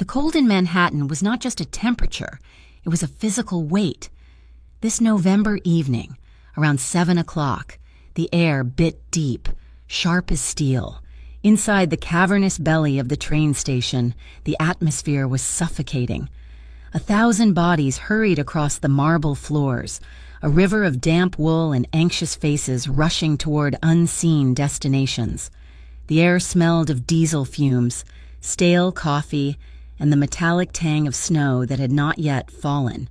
The cold in Manhattan was not just a temperature, it was a physical weight. This November evening, around 7 o'clock, the air bit deep, sharp as steel. Inside the cavernous belly of the train station, the atmosphere was suffocating. 1,000 bodies hurried across the marble floors, a river of damp wool and anxious faces rushing toward unseen destinations. The air smelled of diesel fumes, stale coffee, and the metallic tang of snow that had not yet fallen.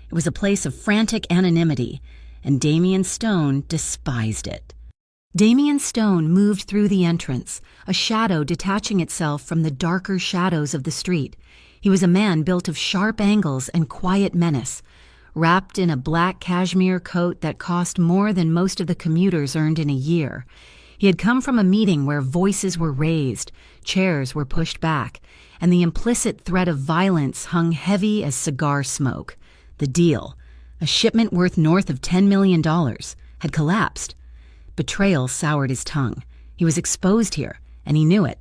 It was a place of frantic anonymity, and Damian Stone despised it. Damian Stone moved through the entrance, a shadow detaching itself from the darker shadows of the street. He was a man built of sharp angles and quiet menace, wrapped in a black cashmere coat that cost more than most of the commuters earned in a year. He had come from a meeting where voices were raised, chairs were pushed back, and the implicit threat of violence hung heavy as cigar smoke. The deal, a shipment worth north of $10 million, had collapsed. Betrayal soured his tongue. He was exposed here, and he knew it.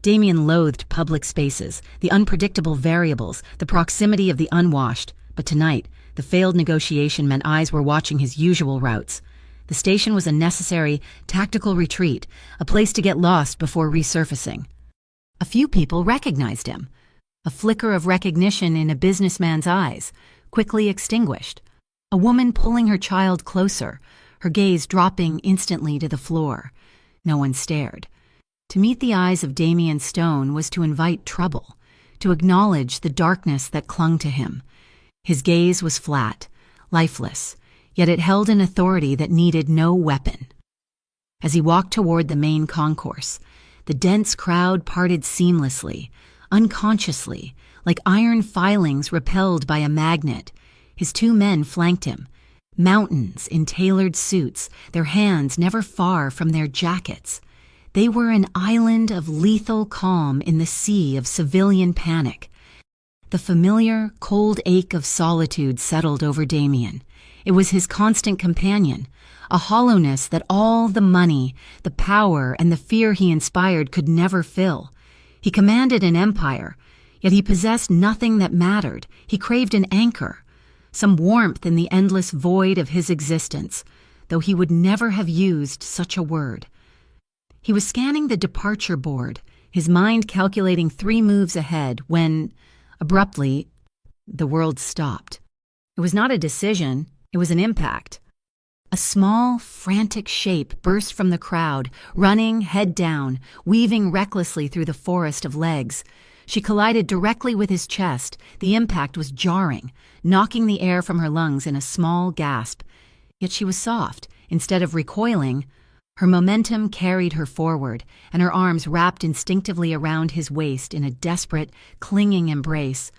Damian loathed public spaces, the unpredictable variables, the proximity of the unwashed. But tonight, the failed negotiation meant eyes were watching his usual routes. The station was a necessary, tactical retreat, a place to get lost before resurfacing. A few people recognized him. A flicker of recognition in a businessman's eyes, quickly extinguished. A woman pulling her child closer, her gaze dropping instantly to the floor. No one stared. To meet the eyes of Damian Stone was to invite trouble, to acknowledge the darkness that clung to him. His gaze was flat, lifeless, yet it held an authority that needed no weapon. As he walked toward the main concourse, the dense crowd parted seamlessly, unconsciously, like iron filings repelled by a magnet. His 2 men flanked him, mountains in tailored suits, their hands never far from their jackets. They were an island of lethal calm in the sea of civilian panic. The familiar, cold ache of solitude settled over Damian. It was his constant companion, a hollowness that all the money, the power, and the fear he inspired could never fill. He commanded an empire, yet he possessed nothing that mattered. He craved an anchor, some warmth in the endless void of his existence, though he would never have used such a word. He was scanning the departure board, his mind calculating 3 moves ahead when, abruptly, the world stopped. It was not a decision, it was an impact. A small, frantic shape burst from the crowd, running head down, weaving recklessly through the forest of legs. She collided directly with his chest. The impact was jarring, knocking the air from her lungs in a small gasp. Yet she was soft. Instead of recoiling, her momentum carried her forward, and her arms wrapped instinctively around his waist in a desperate, clinging embrace.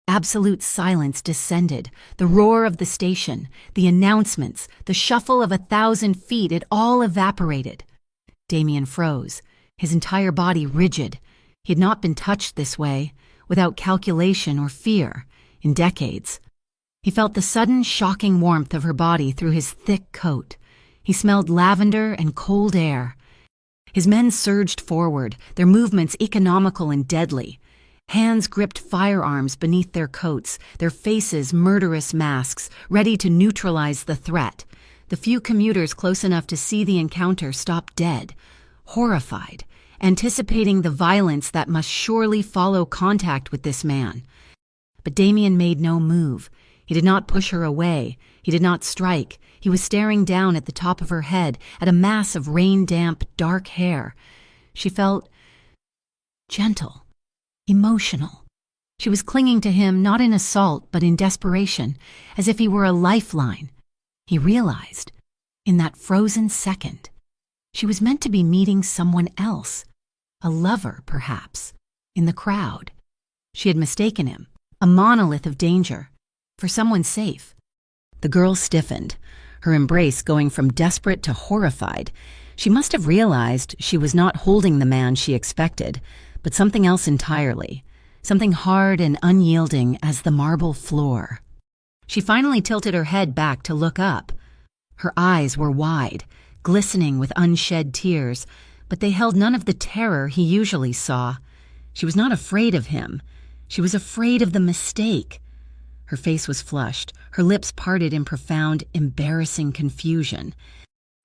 Absolute silence descended, the roar of the station, the announcements, the shuffle of 1,000 feet, it all evaporated. Damian froze, his entire body rigid. He had not been touched this way, without calculation or fear, in decades. He felt the sudden, shocking warmth of her body through his thick coat. He smelled lavender and cold air. His men surged forward, their movements economical and deadly. Hands gripped firearms beneath their coats, their faces murderous masks, ready to neutralize the threat. The few commuters close enough to see the encounter stopped dead, horrified, anticipating the violence that must surely follow contact with this man. But Damian made no move. He did not push her away. He did not strike. He was staring down at the top of her head, at a mass of rain-damp, dark hair. She felt gentle, emotional. She was clinging to him not in assault but in desperation, as if he were a lifeline. He realized, in that frozen second, she was meant to be meeting someone else, a lover, perhaps, in the crowd. She had mistaken him, a monolith of danger, for someone safe. The girl stiffened, her embrace going from desperate to horrified. She must have realized she was not holding the man she expected, but something else entirely, something hard and unyielding as the marble floor. She finally tilted her head back to look up. Her eyes were wide, glistening with unshed tears, but they held none of the terror he usually saw. She was not afraid of him. She was afraid of the mistake. Her face was flushed, her lips parted in profound, embarrassing confusion.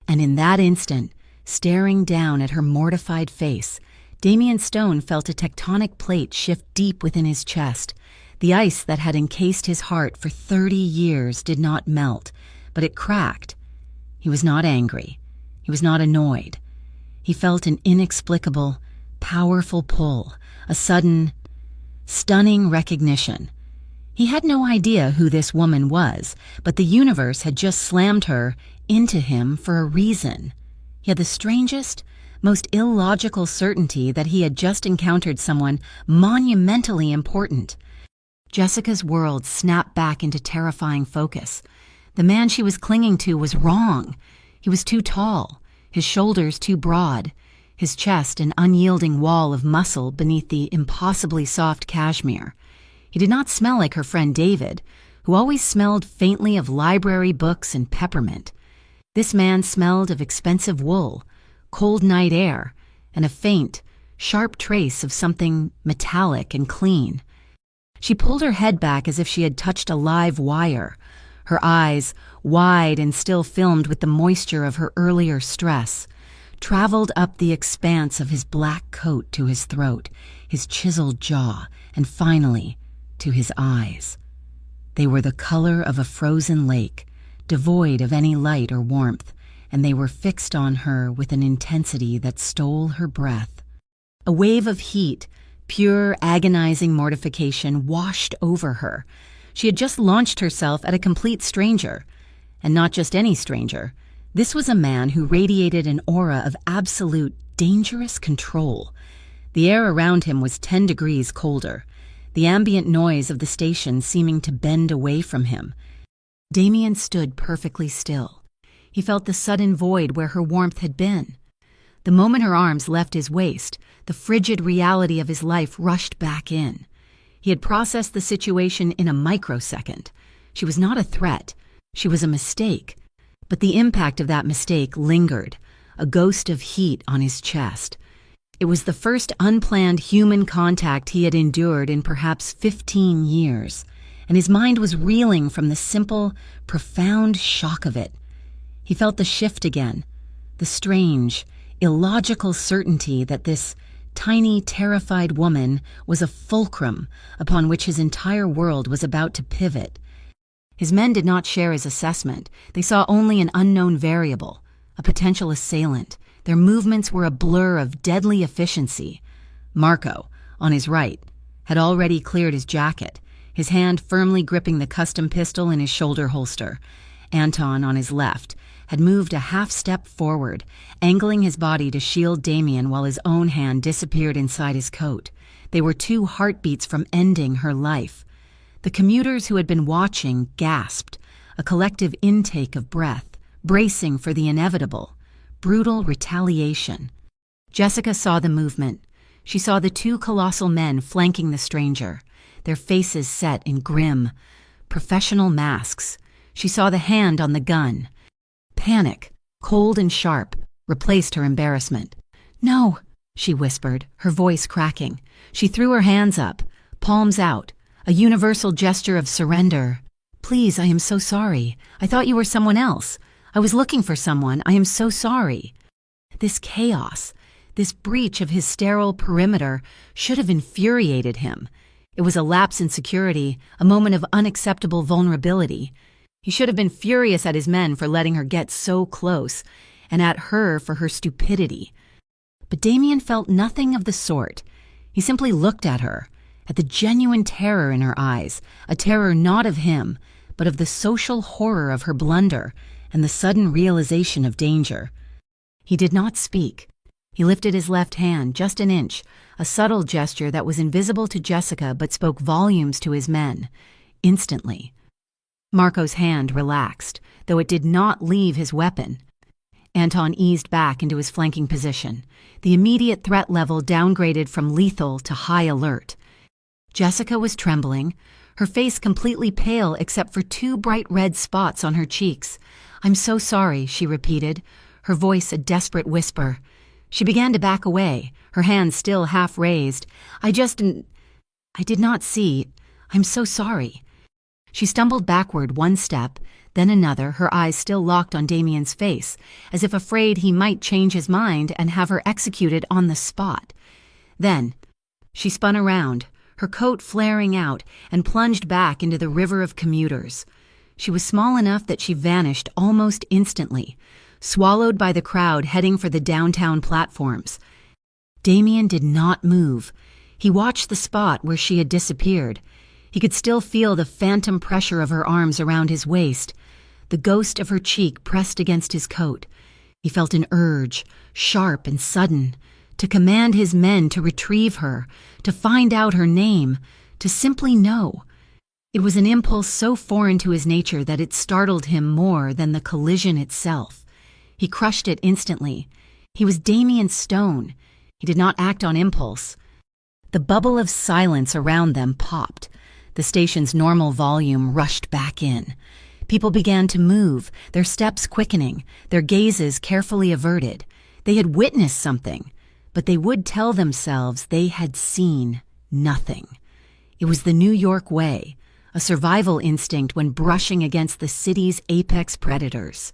And in that instant, staring down at her mortified face, Damian Stone felt a tectonic plate shift deep within his chest. The ice that had encased his heart for 30 years did not melt, but it cracked. He was not angry. He was not annoyed. He felt an inexplicable, powerful pull, a sudden, stunning recognition. He had no idea who this woman was, but the universe had just slammed her into him for a reason. He had the strangest, most illogical certainty that he had just encountered someone monumentally important. Jessica's world snapped back into terrifying focus. The man she was clinging to was wrong. He was too tall, his shoulders too broad, his chest an unyielding wall of muscle beneath the impossibly soft cashmere. He did not smell like her friend David, who always smelled faintly of library books and peppermint. This man smelled of expensive wool, cold night air, and a faint, sharp trace of something metallic and clean. She pulled her head back as if she had touched a live wire. Her eyes, wide and still filmed with the moisture of her earlier stress, traveled up the expanse of his black coat to his throat, his chiseled jaw, and finally, to his eyes. They were the color of a frozen lake, devoid of any light or warmth, and they were fixed on her with an intensity that stole her breath. A wave of heat, pure, agonizing mortification washed over her. She had just launched herself at a complete stranger. And not just any stranger. This was a man who radiated an aura of absolute, dangerous control. The air around him was 10 degrees colder, the ambient noise of the station seeming to bend away from him. Damian stood perfectly still. He felt the sudden void where her warmth had been. The moment her arms left his waist, the frigid reality of his life rushed back in. He had processed the situation in a microsecond. She was not a threat. She was a mistake. But the impact of that mistake lingered, a ghost of heat on his chest. It was the first unplanned human contact he had endured in perhaps 15 years, and his mind was reeling from the simple, profound shock of it. He felt the shift again, the strange, illogical certainty that this tiny, terrified woman was a fulcrum upon which his entire world was about to pivot. His men did not share his assessment. They saw only an unknown variable, a potential assailant. Their movements were a blur of deadly efficiency. Marco, on his right, had already cleared his jacket, his hand firmly gripping the custom pistol in his shoulder holster. Anton, on his left, had moved a half-step forward, angling his body to shield Damian while his own hand disappeared inside his coat. They were 2 heartbeats from ending her life. The commuters who had been watching gasped, a collective intake of breath, bracing for the inevitable, brutal retaliation. Jessica saw the movement. She saw the 2 colossal men flanking the stranger, their faces set in grim, professional masks. She saw the hand on the gun. Panic, cold and sharp, replaced her embarrassment. "No," she whispered, her voice cracking. She threw her hands up, palms out, a universal gesture of surrender. "Please, I am so sorry. I thought you were someone else. I was looking for someone. I am so sorry." This chaos, this breach of his sterile perimeter, should have infuriated him. It was a lapse in security, a moment of unacceptable vulnerability. He should have been furious at his men for letting her get so close, and at her for her stupidity. But Damian felt nothing of the sort. He simply looked at her, at the genuine terror in her eyes, a terror not of him, but of the social horror of her blunder and the sudden realization of danger. He did not speak. He lifted his left hand just an inch, a subtle gesture that was invisible to Jessica but spoke volumes to his men. Instantly, Marco's hand relaxed, though it did not leave his weapon. Anton eased back into his flanking position, the immediate threat level downgraded from lethal to high alert. Jessica was trembling, her face completely pale except for 2 bright red spots on her cheeks. "I'm so sorry," she repeated, her voice a desperate whisper. She began to back away, her hands still half raised. I did not see. I'm so sorry. She stumbled backward one step, then another, her eyes still locked on Damien's face, as if afraid he might change his mind and have her executed on the spot. Then, she spun around, her coat flaring out, and plunged back into the river of commuters. She was small enough that she vanished almost instantly, swallowed by the crowd heading for the downtown platforms. Damien did not move. He watched the spot where she had disappeared. He could still feel the phantom pressure of her arms around his waist, the ghost of her cheek pressed against his coat. He felt an urge, sharp and sudden, to command his men to retrieve her, to find out her name, to simply know. It was an impulse so foreign to his nature that it startled him more than the collision itself. He crushed it instantly. He was Damien Stone. He did not act on impulse. The bubble of silence around them popped. The station's normal volume rushed back in. People began to move, their steps quickening, their gazes carefully averted. They had witnessed something, but they would tell themselves they had seen nothing. It was the New York way, a survival instinct when brushing against the city's apex predators.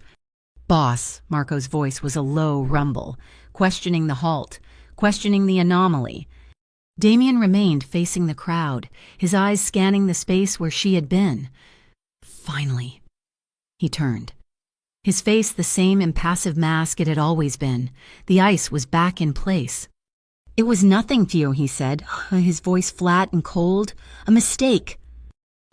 "Boss," Marco's voice was a low rumble, questioning the halt, questioning the anomaly. Damien remained facing the crowd, his eyes scanning the space where she had been. Finally, he turned. His face the same impassive mask it had always been. The ice was back in place. "It was nothing, Theo," he said, his voice flat and cold. "A mistake."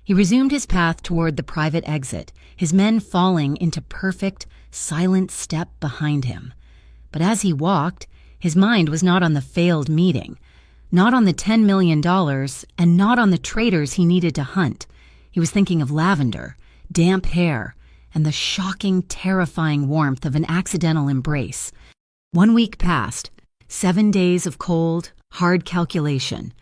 He resumed his path toward the private exit, his men falling into perfect, silent step behind him. But as he walked, his mind was not on the failed meeting, not on the $10 million, and not on the traitors he needed to hunt. He was thinking of lavender, damp hair, and the shocking, terrifying warmth of an accidental embrace. 1 week passed, 7 days of cold, hard calculation.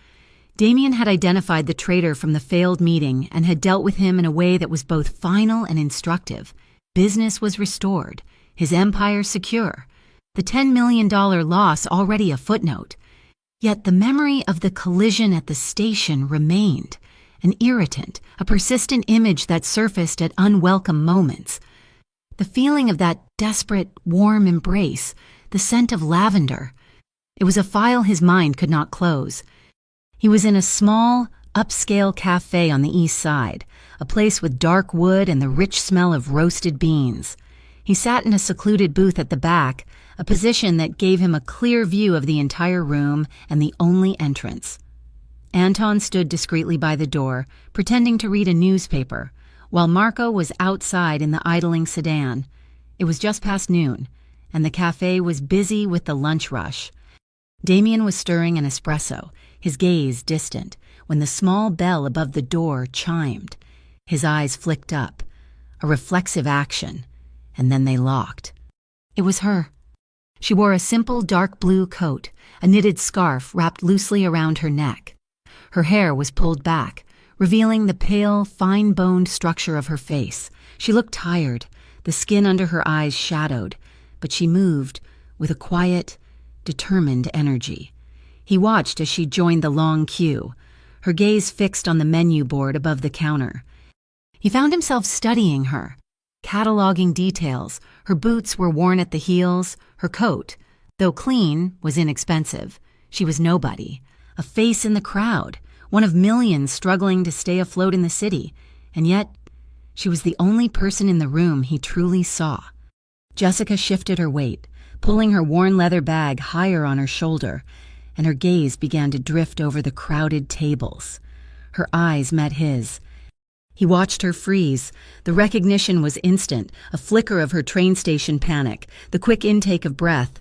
Damien had identified the traitor from the failed meeting and had dealt with him in a way that was both final and instructive. Business was restored, his empire secure, the $10 million loss already a footnote. Yet the memory of the collision at the station remained, an irritant, a persistent image that surfaced at unwelcome moments. The feeling of that desperate, warm embrace, the scent of lavender. It was a file his mind could not close. He was in a small, upscale cafe on the east side, a place with dark wood and the rich smell of roasted beans. He sat in a secluded booth at the back, a position that gave him a clear view of the entire room and the only entrance. Anton stood discreetly by the door, pretending to read a newspaper, while Marco was outside in the idling sedan. It was just past noon, and the cafe was busy with the lunch rush. Damien was stirring an espresso, his gaze distant, when the small bell above the door chimed. His eyes flicked up, a reflexive action, and then they locked. It was her. She wore a simple dark blue coat, a knitted scarf wrapped loosely around her neck. Her hair was pulled back, revealing the pale, fine-boned structure of her face. She looked tired, the skin under her eyes shadowed, but she moved with a quiet, determined energy. He watched as she joined the long queue, her gaze fixed on the menu board above the counter. He found himself studying her, cataloging details. Her boots were worn at the heels, her coat, though clean, was inexpensive. She was nobody, a face in the crowd, one of millions struggling to stay afloat in the city, and yet she was the only person in the room he truly saw. Jessica shifted her weight, pulling her worn leather bag higher on her shoulder, and her gaze began to drift over the crowded tables. Her eyes met his. He watched her freeze. The recognition was instant, a flicker of her train station panic, the quick intake of breath.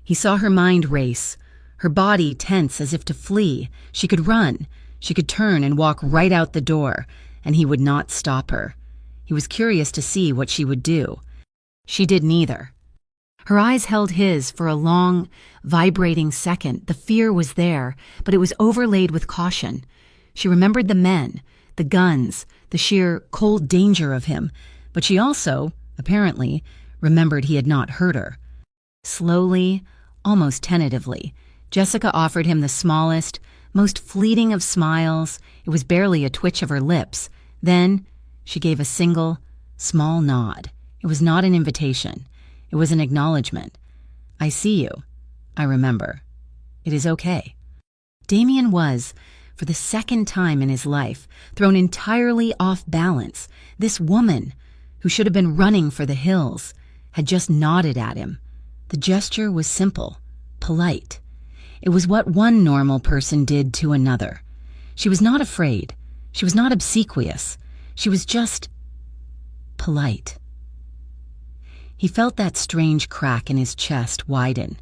He saw her mind race, her body tense as if to flee. She could run, she could turn and walk right out the door, and he would not stop her. He was curious to see what she would do. She did neither. Her eyes held his for a long, vibrating second. The fear was there, but it was overlaid with caution. She remembered the men, the guns, the sheer cold danger of him, but she also, apparently, remembered he had not hurt her. Slowly, Almost tentatively, Jessica offered him the smallest, most fleeting of smiles. It was barely a twitch of her lips. Then she gave a single, small nod. It was not an invitation. It was an acknowledgement. "I see you. I remember. It is okay." Damien was, for the second time in his life, thrown entirely off balance. This woman, who should have been running for the hills, had just nodded at him. The gesture was simple, polite. It was what one normal person did to another. She was not afraid. She was not obsequious. She was just polite. He felt that strange crack in his chest widen.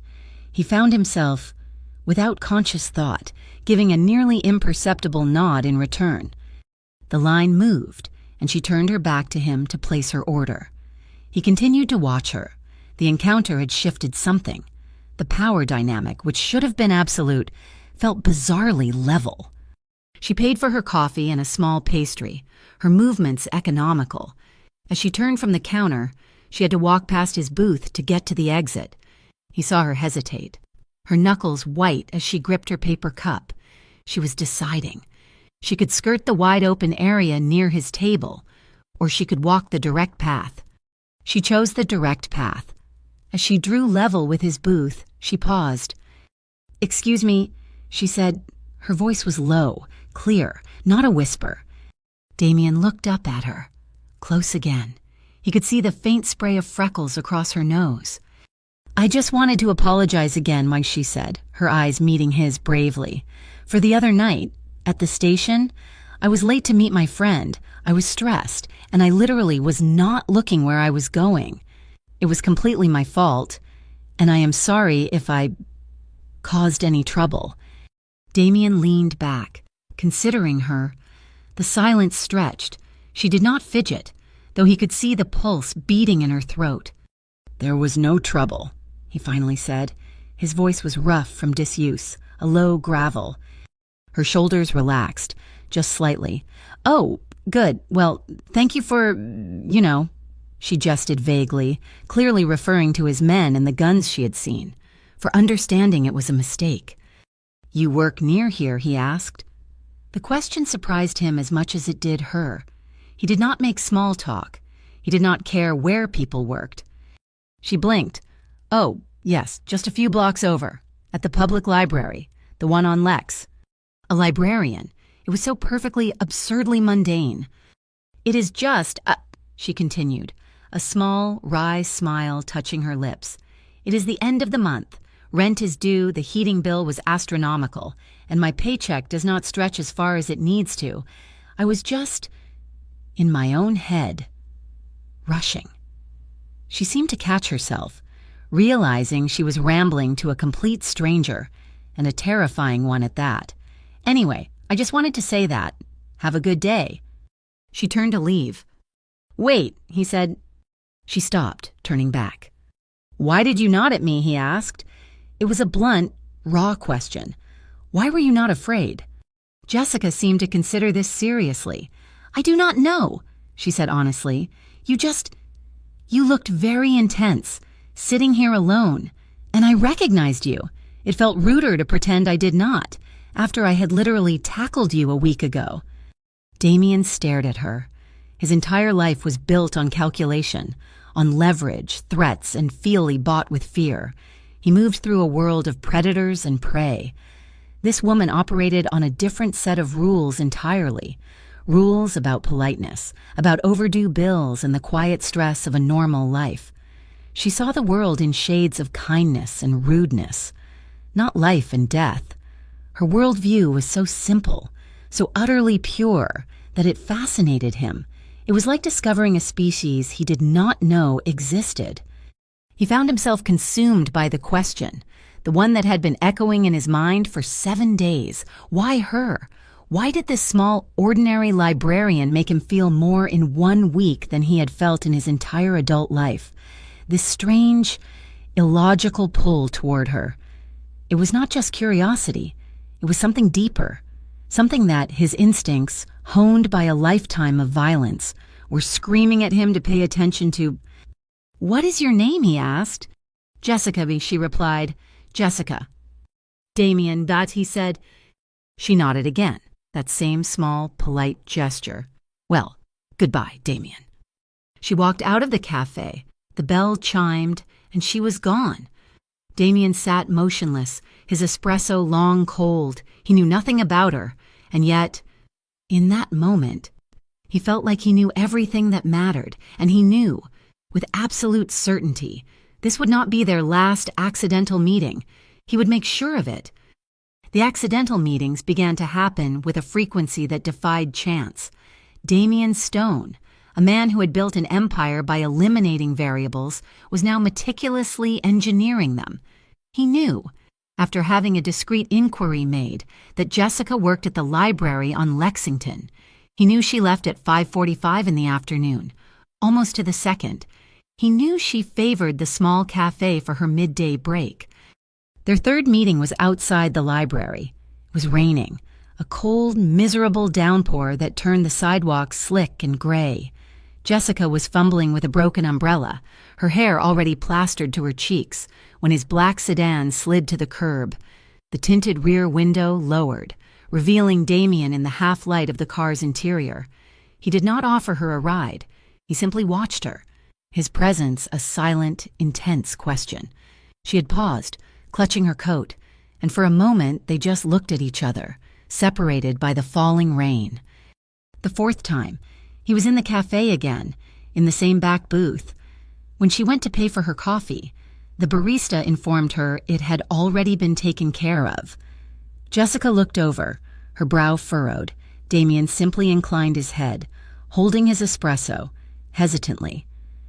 He found himself, without conscious thought, giving a nearly imperceptible nod in return. The line moved, and she turned her back to him to place her order. He continued to watch her. The encounter had shifted something. The power dynamic, which should have been absolute, felt bizarrely level. She paid for her coffee and a small pastry, her movements economical. As she turned from the counter, she had to walk past his booth to get to the exit. He saw her hesitate, her knuckles white as she gripped her paper cup. She was deciding. She could skirt the wide-open area near his table, or she could walk the direct path. She chose the direct path. As she drew level with his booth, she paused. "Excuse me," she said. Her voice was low, clear, not a whisper. Damien looked up at her, close again. He could see the faint spray of freckles across her nose. "I just wanted to apologize again," she said, her eyes meeting his bravely. "For the other night, at the station, I was late to meet my friend. I was stressed, and I literally was not looking where I was going. It was completely my fault, and I am sorry if I caused any trouble." Damien leaned back, considering her. The silence stretched. She did not fidget, though he could see the pulse beating in her throat. "There was no trouble," he finally said. His voice was rough from disuse, a low gravel. Her shoulders relaxed, just slightly. "Oh, good. Well, thank you for, she jested vaguely, clearly referring to his men and the guns she had seen, for understanding it was a mistake. "You work near here?" he asked. The question surprised him as much as it did her. He did not make small talk. He did not care where people worked. She blinked. "Oh, yes, just a few blocks over, at the public library, the one on Lex." A librarian. It was so perfectly, absurdly mundane. "It is just," she continued, a small, wry smile touching her lips. "It is the end of the month. Rent is due, the heating bill was astronomical, and my paycheck does not stretch as far as it needs to. I was just, in my own head, rushing." She seemed to catch herself, realizing she was rambling to a complete stranger, and a terrifying one at that. "Anyway, I just wanted to say that. Have a good day." She turned to leave. "Wait," he said. She stopped, turning back. "Why did you nod at me?" he asked. It was a blunt, raw question. Why were you not afraid? Jessica seemed to consider this seriously. "I do not know," she said honestly. You looked very intense, sitting here alone, and I recognized you. It felt ruder to pretend I did not, after I had literally tackled you a week ago." Damien stared at her. His entire life was built on calculation, on leverage, threats, and feely bought with fear. He moved through a world of predators and prey. This woman operated on a different set of rules entirely. Rules about politeness, about overdue bills and the quiet stress of a normal life. She saw the world in shades of kindness and rudeness, not life and death. Her worldview was so simple, so utterly pure, that it fascinated him. It was like discovering a species he did not know existed. He found himself consumed by the question, the one that had been echoing in his mind for 7 days. Why her? Why did this small, ordinary librarian make him feel more in 1 week than he had felt in his entire adult life? This strange, illogical pull toward her. It was not just curiosity. It was something deeper, something that his instincts, honed by a lifetime of violence, were screaming at him to pay attention to. "What is your name?" he asked. "Jessica," she replied. "Jessica." "Damien, that," he said. She nodded again, that same small, polite gesture. "Well, goodbye, Damien." She walked out of the cafe. The bell chimed, and she was gone. Damien sat motionless, his espresso long cold. He knew nothing about her, and yet, in that moment, he felt like he knew everything that mattered, and he knew, with absolute certainty, this would not be their last accidental meeting. He would make sure of it. The accidental meetings began to happen with a frequency that defied chance. Damien Stone, a man who had built an empire by eliminating variables, was now meticulously engineering them. He knew, after having a discreet inquiry made, that Jessica worked at the library on Lexington. He knew she left at 5:45 in the afternoon, almost to the second. He knew she favored the small cafe for her midday break. Their third meeting was outside the library. It was raining, a cold, miserable downpour that turned the sidewalks slick and gray. Jessica was fumbling with a broken umbrella, her hair already plastered to her cheeks, when his black sedan slid to the curb. The tinted rear window lowered, revealing Damien in the half-light of the car's interior. He did not offer her a ride. He simply watched her, his presence a silent, intense question. She had paused, clutching her coat, and for a moment they just looked at each other, separated by the falling rain. The fourth time, he was in the cafe again, in the same back booth. When she went to pay for her coffee, the barista informed her it had already been taken care of. Jessica looked over, her brow furrowed. Damien simply inclined his head, holding his espresso, hesitantly.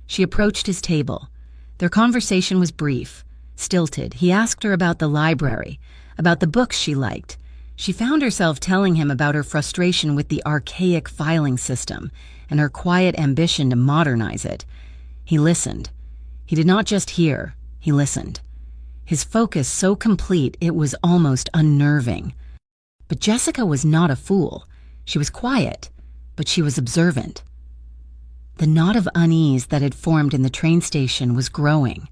She approached his table. Their conversation was brief, stilted. He asked her about the library, about the books she liked. She found herself telling him about her frustration with the archaic filing system and her quiet ambition to modernize it. He listened. He did not just hear, he listened. His focus so complete it was almost unnerving. But Jessica was not a fool. She was quiet, but she was observant. The knot of unease that had formed in the train station was growing.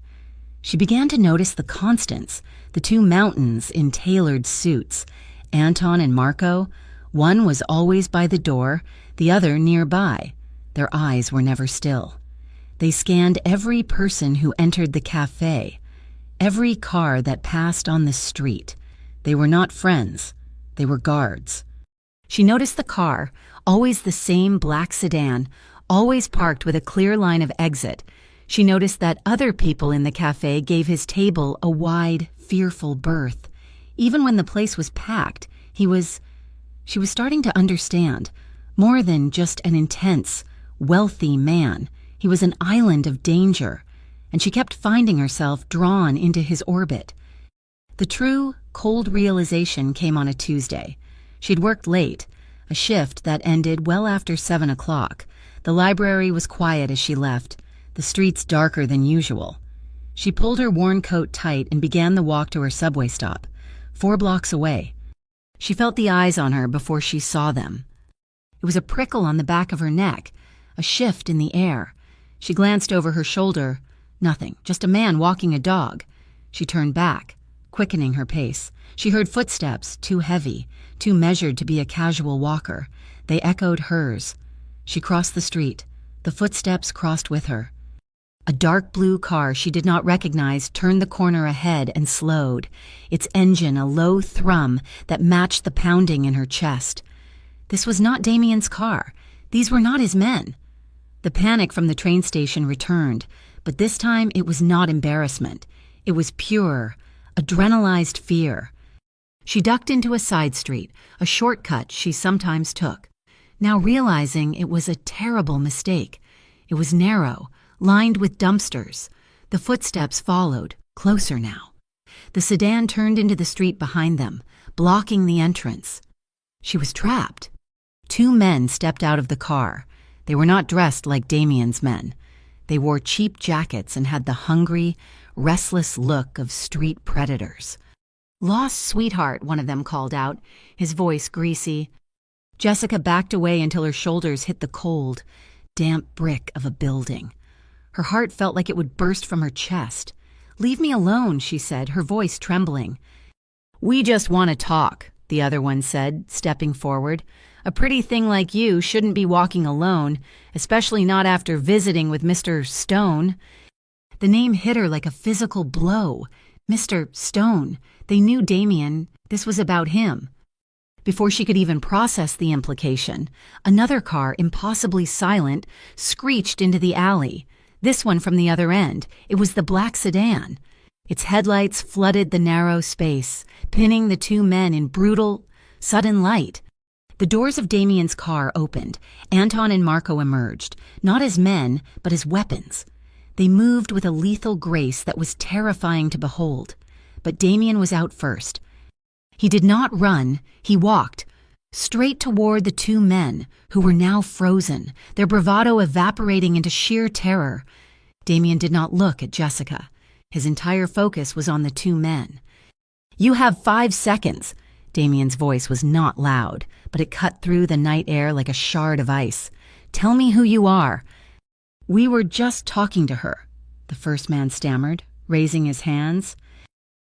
She began to notice the constants, the two mountains in tailored suits, Anton and Marco. One was always by the door, the other nearby. Their eyes were never still. They scanned every person who entered the cafe, every car that passed on the street. They were not friends. They were guards. She noticed the car, always the same black sedan, always parked with a clear line of exit. She noticed that other people in the cafe gave his table a wide, fearful berth. Even when the place was packed, she was starting to understand. More than just an intense, wealthy man, he was an island of danger, and she kept finding herself drawn into his orbit. The true, cold realization came on a Tuesday. She'd worked late, a shift that ended well after 7 o'clock. The library was quiet as she left, the streets darker than usual. She pulled her worn coat tight and began the walk to her subway stop, 4 blocks away. She felt the eyes on her before she saw them. It was a prickle on the back of her neck, a shift in the air. She glanced over her shoulder. Nothing, just a man walking a dog. She turned back, quickening her pace. She heard footsteps, too heavy, too measured to be a casual walker. They echoed hers. She crossed the street. The footsteps crossed with her. A dark blue car she did not recognize turned the corner ahead and slowed, its engine a low thrum that matched the pounding in her chest. This was not Damien's car. These were not his men. The panic from the train station returned, but this time it was not embarrassment. It was pure, adrenalized fear. She ducked into a side street, a shortcut she sometimes took, now realizing it was a terrible mistake. It was narrow, lined with dumpsters. The footsteps followed, closer now. The sedan turned into the street behind them, blocking the entrance. She was trapped. 2 men stepped out of the car. They were not dressed like Damien's men. They wore cheap jackets and had the hungry, restless look of street predators. "Lost sweetheart," one of them called out, his voice greasy. Jessica backed away until her shoulders hit the cold, damp brick of a building. Her heart felt like it would burst from her chest. "Leave me alone," she said, her voice trembling. "We just want to talk," the other one said, stepping forward. "A pretty thing like you shouldn't be walking alone, especially not after visiting with Mr. Stone." The name hit her like a physical blow. Mr. Stone. They knew Damien. This was about him. Before she could even process the implication, another car, impossibly silent, screeched into the alley. This one from the other end. It was the black sedan. Its headlights flooded the narrow space, pinning the two men in brutal, sudden light. The doors of Damien's car opened. Anton and Marco emerged, not as men, but as weapons. They moved with a lethal grace that was terrifying to behold. But Damien was out first. He did not run, he walked, straight toward the two men, who were now frozen, their bravado evaporating into sheer terror. Damien did not look at Jessica. His entire focus was on the two men. "You have 5 seconds." Damien's voice was not loud, but it cut through the night air like a shard of ice. "Tell me who you are." "We were just talking to her," the first man stammered, raising his hands.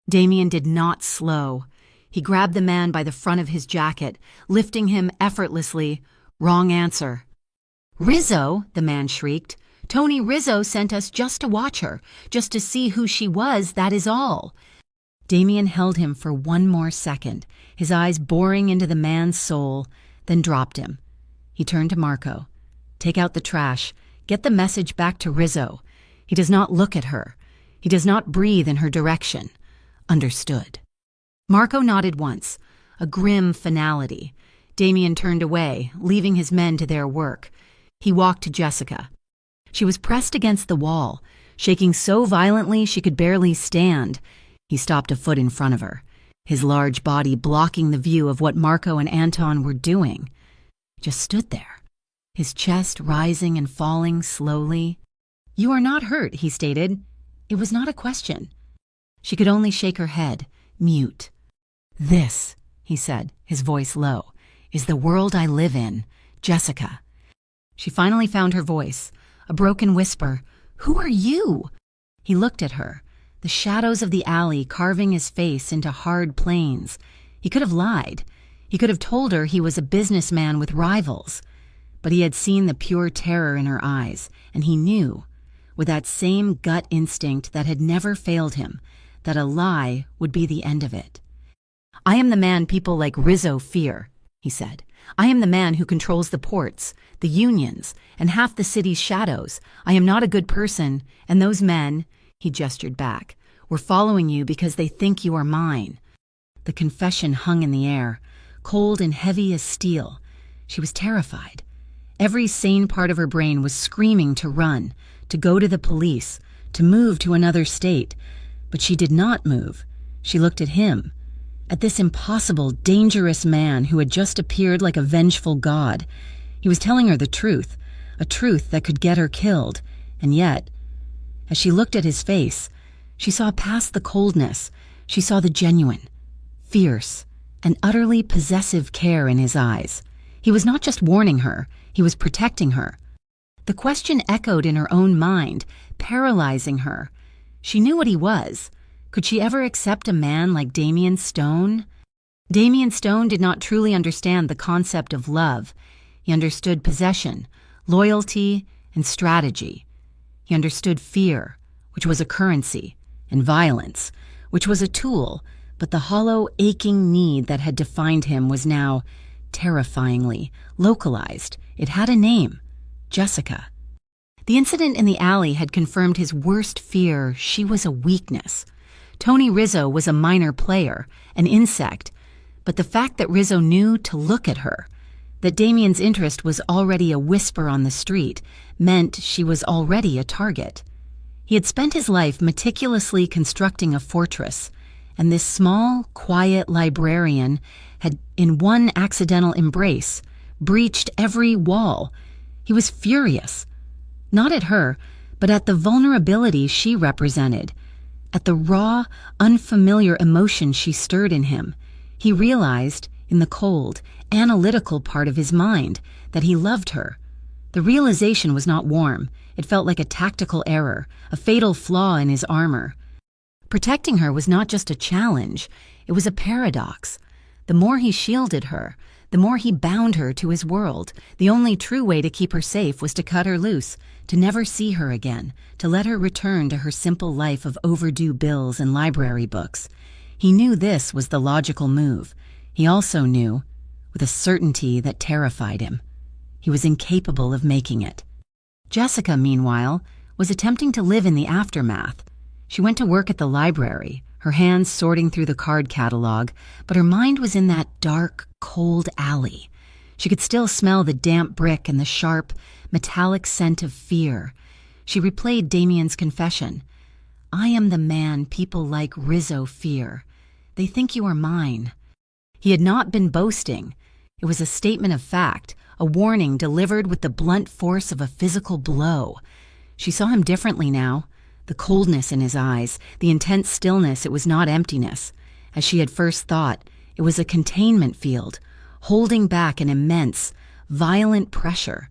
Damien did not slow. He grabbed the man by the front of his jacket, lifting him effortlessly. "Wrong answer." "Rizzo!" the man shrieked. "Tony Rizzo sent us just to watch her, just to see who she was, that is all." Damien held him for one more second, his eyes boring into the man's soul, then dropped him. He turned to Marco. "Take out the trash. Get the message back to Rizzo. He does not look at her. He does not breathe in her direction." "Understood." Marco nodded once, a grim finality. Damien turned away, leaving his men to their work. He walked to Jessica. She was pressed against the wall, shaking so violently she could barely stand. He stopped a foot in front of her, his large body blocking the view of what Marco and Anton were doing. He just stood there, his chest rising and falling slowly. "You are not hurt," he stated. It was not a question. She could only shake her head, mute. "This," he said, his voice low, "is the world I live in, Jessica." She finally found her voice, a broken whisper. "Who are you?" He looked at her, the shadows of the alley carving his face into hard planes. He could have lied. He could have told her he was a businessman with rivals. But he had seen the pure terror in her eyes, and he knew, with that same gut instinct that had never failed him, that a lie would be the end of it. "I am the man people like Rizzo fear," he said. "I am the man who controls the ports, the unions, and half the city's shadows. I am not a good person, and those men," he gestured back, "were following you because they think you are mine." The confession hung in the air, cold and heavy as steel. She was terrified. Every sane part of her brain was screaming to run, to go to the police, to move to another state. But she did not move. She looked at him, at this impossible, dangerous man who had just appeared like a vengeful god. He was telling her the truth, a truth that could get her killed. And yet, as she looked at his face, she saw past the coldness. She saw the genuine, fierce, and utterly possessive care in his eyes. He was not just warning her, he was protecting her. The question echoed in her own mind, paralyzing her. She knew what he was. Could she ever accept a man like Damien Stone? Damien Stone did not truly understand the concept of love. He understood possession, loyalty, and strategy. He understood fear, which was a currency, and violence, which was a tool, but the hollow, aching need that had defined him was now terrifyingly localized. It had a name: Jessica. The incident in the alley had confirmed his worst fear. She was a weakness. Tony Rizzo was a minor player, an insect, but the fact that Rizzo knew to look at her, that Damien's interest was already a whisper on the street, meant she was already a target. He had spent his life meticulously constructing a fortress, and this small, quiet librarian had, in one accidental embrace, breached every wall. He was furious, not at her, but at the vulnerability she represented, at the raw, unfamiliar emotion she stirred in him. He realized, in the cold, analytical part of his mind, that he loved her. The realization was not warm. It felt like a tactical error, a fatal flaw in his armor. Protecting her was not just a challenge, it was a paradox. The more he shielded her, the more he bound her to his world. The only true way to keep her safe was to cut her loose, to never see her again, to let her return to her simple life of overdue bills and library books. He knew this was the logical move. He also knew, with a certainty that terrified him, he was incapable of making it. Jessica, meanwhile, was attempting to live in the aftermath. She went to work at the library, her hands sorting through the card catalog, but her mind was in that dark, cold alley. She could still smell the damp brick and the sharp, metallic scent of fear. She replayed Damien's confession. "I am the man people like Rizzo fear. They think you are mine." He had not been boasting. It was a statement of fact, a warning delivered with the blunt force of a physical blow. She saw him differently now. The coldness in his eyes, the intense stillness, it was not emptiness. As she had first thought, it was a containment field, holding back an immense, violent pressure.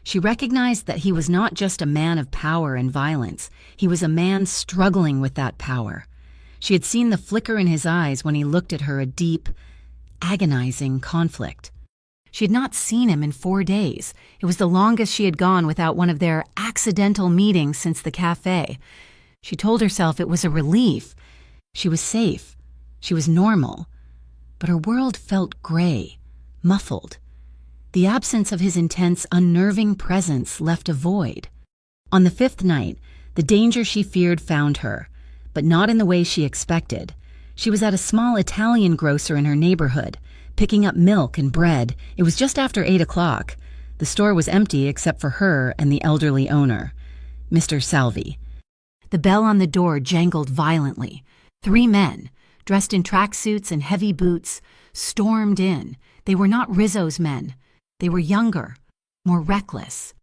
She recognized that he was not just a man of power and violence. He was a man struggling with that power. She had seen the flicker in his eyes when he looked at her, a deep, agonizing conflict. She had not seen him in 4 days. It was the longest she had gone without one of their accidental meetings since the cafe. She told herself it was a relief. She was safe. She was normal. But her world felt gray, muffled. The absence of his intense, unnerving presence left a void. On the 5th night, the danger she feared found her, but not in the way she expected. She was at a small Italian grocer in her neighborhood, picking up milk and bread. It was just after 8 o'clock. The store was empty except for her and the elderly owner, Mr. Salvi. The bell on the door jangled violently. 3 men, dressed in tracksuits and heavy boots, stormed in. They were not Rizzo's men. They were younger, more reckless.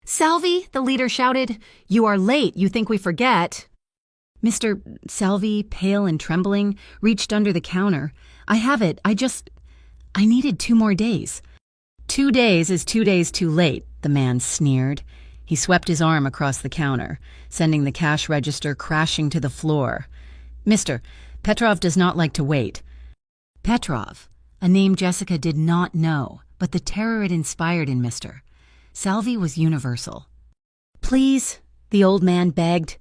"Salvi," the leader shouted, "you are late. You think we forget." Mr. Salvi, pale and trembling, reached under the counter. "I have it. I needed 2 more days." 2 days is 2 days too late, the man sneered. He swept his arm across the counter, sending the cash register crashing to the floor. "Mister, Petrov does not like to wait." Petrov, a name Jessica did not know, but the terror it inspired in Mr. Salvi was universal. "Please," the old man begged.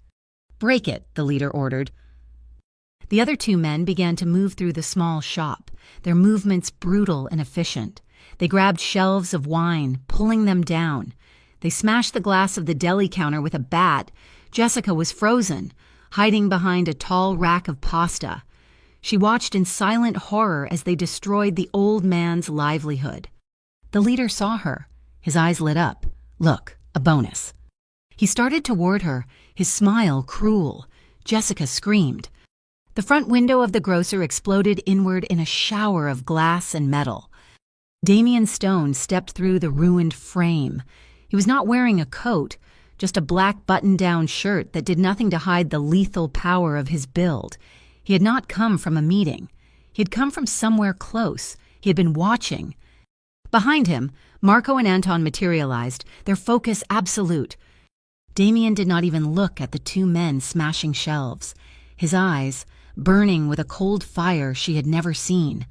"Break it," the leader ordered. The other 2 men began to move through the small shop, their movements brutal and efficient. They grabbed shelves of wine, pulling them down. They smashed the glass of the deli counter with a bat. Jessica was frozen, hiding behind a tall rack of pasta. She watched in silent horror as they destroyed the old man's livelihood. The leader saw her. His eyes lit up. "Look, a bonus." He started toward her, his smile cruel. Jessica screamed. The front window of the grocer exploded inward in a shower of glass and metal. Damien Stone stepped through the ruined frame. He was not wearing a coat, just a black button-down shirt that did nothing to hide the lethal power of his build. He had not come from a meeting. He had come from somewhere close. He had been watching. Behind him, Marco and Anton materialized, their focus absolute. Damien did not even look at the 2 men smashing shelves. His eyes, burning with a cold fire she had never seen,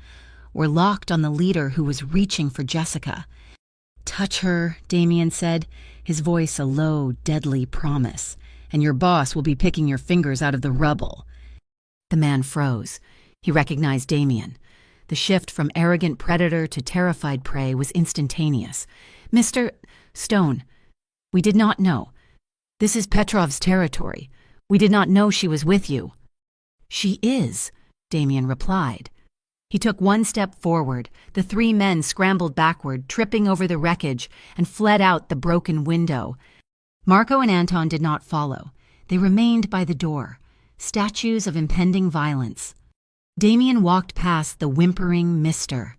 were locked on the leader who was reaching for Jessica. "Touch her," Damien said, his voice a low, deadly promise, "and your boss will be picking your fingers out of the rubble." The man froze. He recognized Damien. The shift from arrogant predator to terrified prey was instantaneous. "Mr. Stone, we did not know. This is Petrov's territory. We did not know she was with you." "She is," Damien replied. He took 1 step forward. The 3 men scrambled backward, tripping over the wreckage, and fled out the broken window. Marco and Anton did not follow. They remained by the door, statues of impending violence. Damien walked past the whimpering Mr.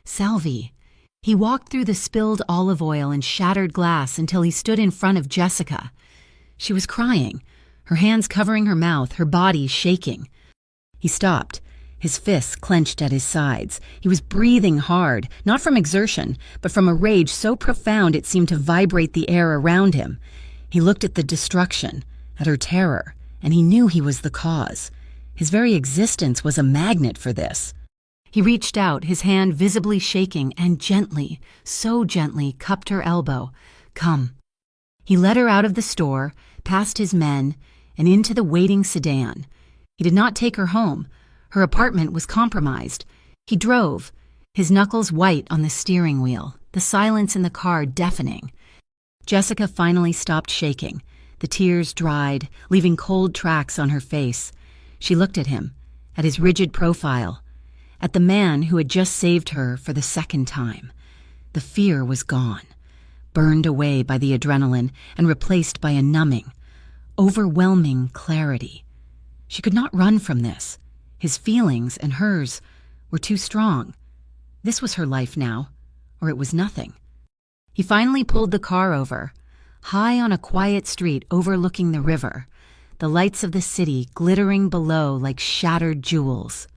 Salvi. He walked through the spilled olive oil and shattered glass until he stood in front of Jessica. She was crying, her hands covering her mouth, her body shaking. He stopped, his fists clenched at his sides. He was breathing hard, not from exertion, but from a rage so profound it seemed to vibrate the air around him. He looked at the destruction, at her terror, and he knew he was the cause. His very existence was a magnet for this. He reached out, his hand visibly shaking, and gently, so gently, cupped her elbow. "Come." He led her out of the store, past his men, and into the waiting sedan. He did not take her home. Her apartment was compromised. He drove, his knuckles white on the steering wheel, the silence in the car deafening. Jessica finally stopped shaking. The tears dried, leaving cold tracks on her face. She looked at him, at his rigid profile, at the man who had just saved her for the second time. The fear was gone, burned away by the adrenaline and replaced by a numbing, overwhelming clarity. She could not run from this. His feelings and hers were too strong. This was her life now, or it was nothing. He finally pulled the car over, high on a quiet street overlooking the river, the lights of the city glittering below like shattered jewels.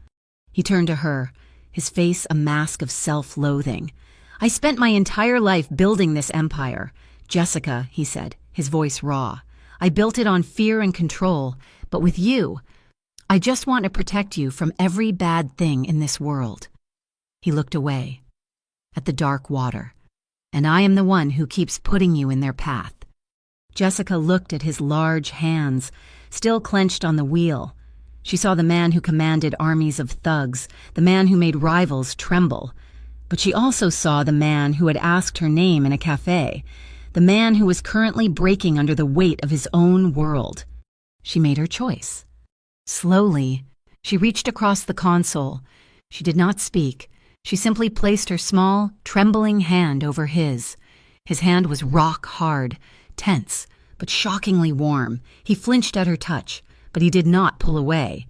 He turned to her, his face a mask of self-loathing. "I spent my entire life building this empire. Jessica," he said, his voice raw. "I built it on fear and control, but with you, I just want to protect you from every bad thing in this world." He looked away, at the dark water. "And I am the one who keeps putting you in their path." Jessica looked at his large hands, still clenched on the wheel. She saw the man who commanded armies of thugs, the man who made rivals tremble. But she also saw the man who had asked her name in a cafe, the man who was currently breaking under the weight of his own world. She made her choice. Slowly, she reached across the console. She did not speak. She simply placed her small, trembling hand over his. His hand was rock hard, tense, but shockingly warm. He flinched at her touch, but he did not pull away.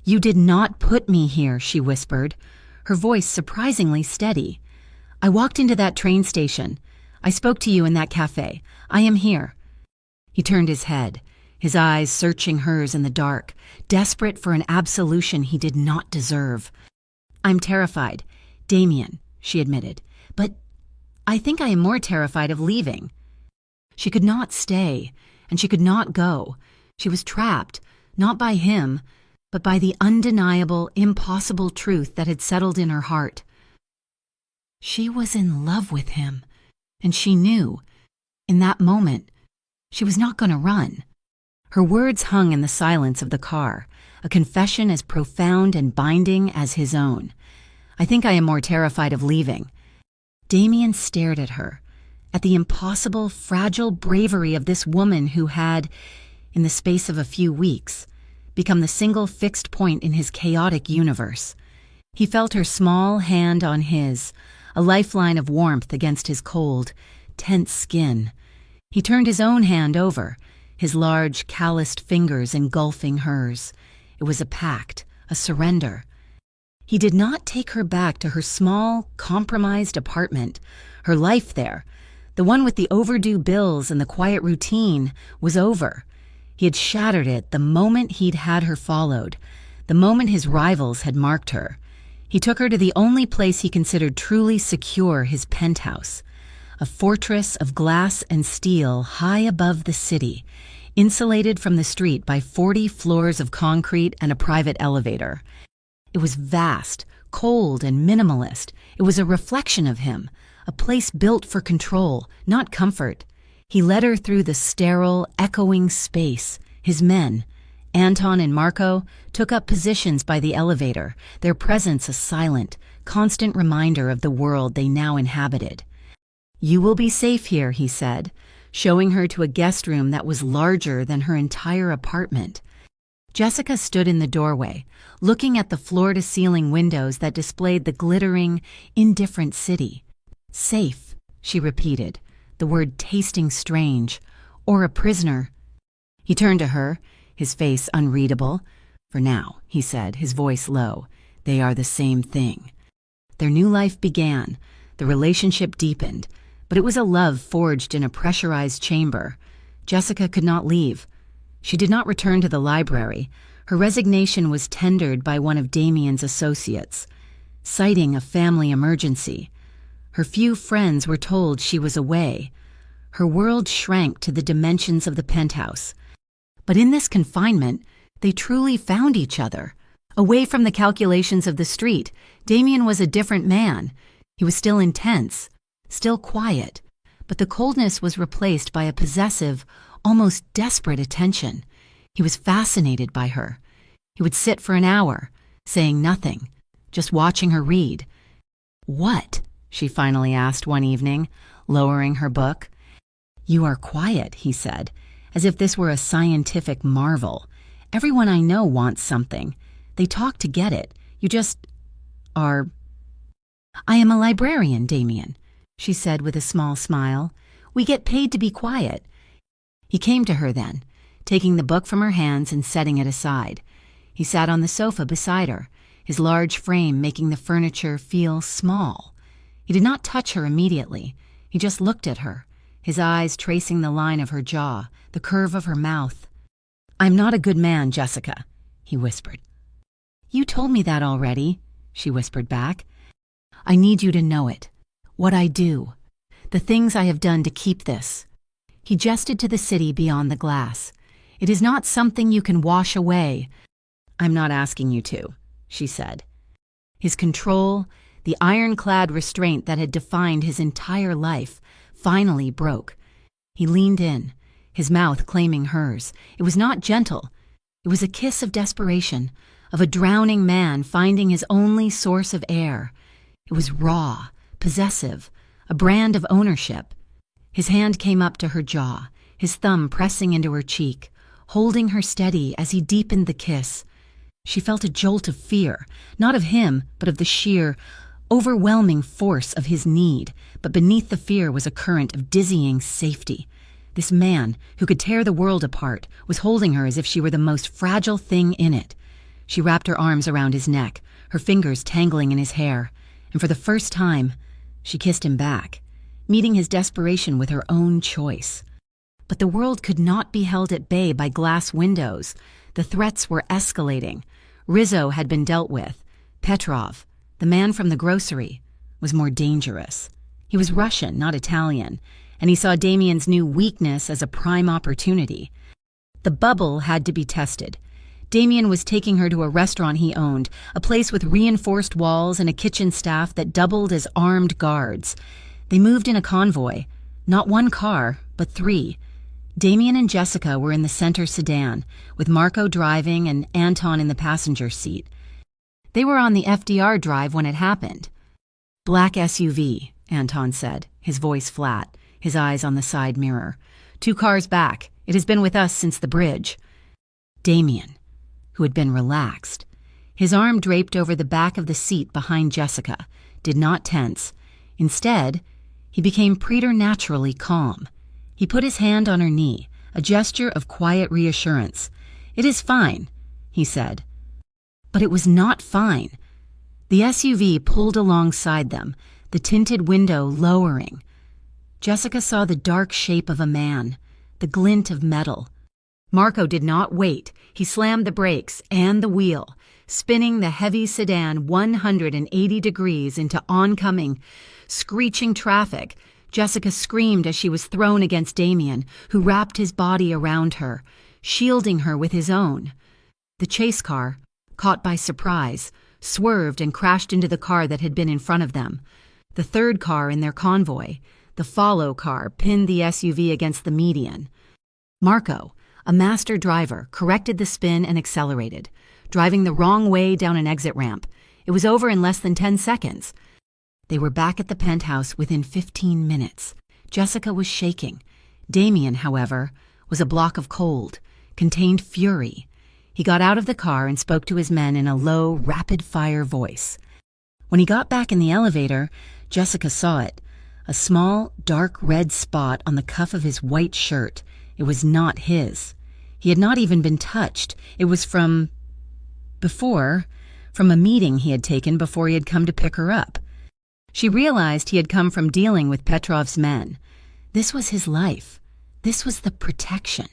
"You did not put me here," she whispered, her voice surprisingly steady. "I walked into that train station. I spoke to you in that cafe. I am here." He turned his head, his eyes searching hers in the dark, desperate for an absolution he did not deserve. "I'm terrified, Damien," she admitted, "but I think I am more terrified of leaving." She could not stay, and she could not go. She was trapped, not by him, but by the undeniable, impossible truth that had settled in her heart. She was in love with him, and she knew, in that moment, she was not going to run. Her words hung in the silence of the car, a confession as profound and binding as his own. "I think I am more terrified of leaving." Damien stared at her, at the impossible, fragile bravery of this woman who had, in the space of a few weeks, become the single fixed point in his chaotic universe. He felt her small hand on his, a lifeline of warmth against his cold, tense skin. He turned his own hand over, his large, calloused fingers engulfing hers. It was a pact, a surrender. He did not take her back to her small, compromised apartment. Her life there, the one with the overdue bills and the quiet routine, was over. He had shattered it the moment he'd had her followed, the moment his rivals had marked her. He took her to the only place he considered truly secure, his penthouse, a fortress of glass and steel high above the city, insulated from the street by 40 floors of concrete and a private elevator. It was vast, cold, and minimalist. It was a reflection of him, a place built for control, not comfort. He led her through the sterile, echoing space. His men, Anton and Marco, took up positions by the elevator, their presence a silent, constant reminder of the world they now inhabited. "You will be safe here," he said, showing her to a guest room that was larger than her entire apartment. Jessica stood in the doorway, looking at the floor-to-ceiling windows that displayed the glittering, indifferent city. "Safe," she repeated, the word tasting strange, "or a prisoner." He turned to her, his face unreadable. "For now," he said, his voice low, "they are the same thing." Their new life began, the relationship deepened, but it was a love forged in a pressurized chamber. Jessica could not leave. She did not return to the library. Her resignation was tendered by one of Damien's associates, citing a family emergency. Her few friends were told she was away. Her world shrank to the dimensions of the penthouse. But in this confinement, They truly found each other. Away from the calculations of the street, Damien was a different man. He was still intense, still quiet, but the coldness was replaced by a possessive, almost desperate attention. He was fascinated by her. He would sit for an hour, saying nothing, just watching her read. "What?" she finally asked one evening, lowering her book. "You are quiet," he said, as if this were a scientific marvel. "Everyone I know wants something. They talk to get it. You just are." "I am a librarian, Damien," she said with a small smile. "We get paid to be quiet." He came to her then, taking the book from her hands and setting it aside. He sat on the sofa beside her, his large frame making the furniture feel small. He did not touch her immediately. He just looked at her, his eyes tracing the line of her jaw, the curve of her mouth. "I'm not a good man, Jessica," he whispered. "You told me that already," she whispered back. "I need you to know it. What I do. The things I have done to keep this." He gestured to the city beyond the glass. "It is not something you can wash away." "I'm not asking you to," she said. His control, the ironclad restraint that had defined his entire life, finally broke. He leaned in, his mouth claiming hers. It was not gentle. It was a kiss of desperation, of a drowning man finding his only source of air. It was raw, possessive, a brand of ownership. His hand came up to her jaw, his thumb pressing into her cheek, holding her steady as he deepened the kiss. She felt a jolt of fear, not of him, but of the sheer, overwhelming force of his need, but beneath the fear was a current of dizzying safety. This man, who could tear the world apart, was holding her as if she were the most fragile thing in it. She wrapped her arms around his neck, her fingers tangling in his hair, and for the first time, she kissed him back, meeting his desperation with her own choice. But the world could not be held at bay by glass windows. The threats were escalating. Rizzo had been dealt with. Petrov, the man from the grocery, was more dangerous. He was Russian, not Italian, and he saw Damien's new weakness as a prime opportunity. The bubble had to be tested. Damien was taking her to a restaurant he owned, a place with reinforced walls and a kitchen staff that doubled as armed guards. They moved in a convoy, not one car, but 3. Damien and Jessica were in the center sedan, with Marco driving and Anton in the passenger seat. They were on the FDR drive when it happened. "Black SUV," Anton said, his voice flat, his eyes on the side mirror. "2 cars back. It has been with us since the bridge." Damien, who had been relaxed, his arm draped over the back of the seat behind Jessica, did not tense. Instead, he became preternaturally calm. He put his hand on her knee, a gesture of quiet reassurance. "It is fine," he said. But it was not fine. The SUV pulled alongside them, the tinted window lowering. Jessica saw the dark shape of a man, the glint of metal. Marco did not wait. He slammed the brakes and the wheel, spinning the heavy sedan 180 degrees into oncoming, screeching traffic. Jessica screamed as she was thrown against Damien, who wrapped his body around her, shielding her with his own. The chase car, caught by surprise, swerved and crashed into the car that had been in front of them. The 3rd car in their convoy, the follow car, pinned the SUV against the median. Marco, a master driver, corrected the spin and accelerated, driving the wrong way down an exit ramp. It was over in less than 10 seconds. They were back at the penthouse within 15 minutes. Jessica was shaking. Damien, however, was a block of cold, contained fury. He got out of the car and spoke to his men in a low, rapid-fire voice. When he got back in the elevator, Jessica saw it, a small, dark red spot on the cuff of his white shirt. It was not his. He had not even been touched. It was from a meeting he had taken before he had come to pick her up. She realized he had come from dealing with Petrov's men. This was his life. This was the protection.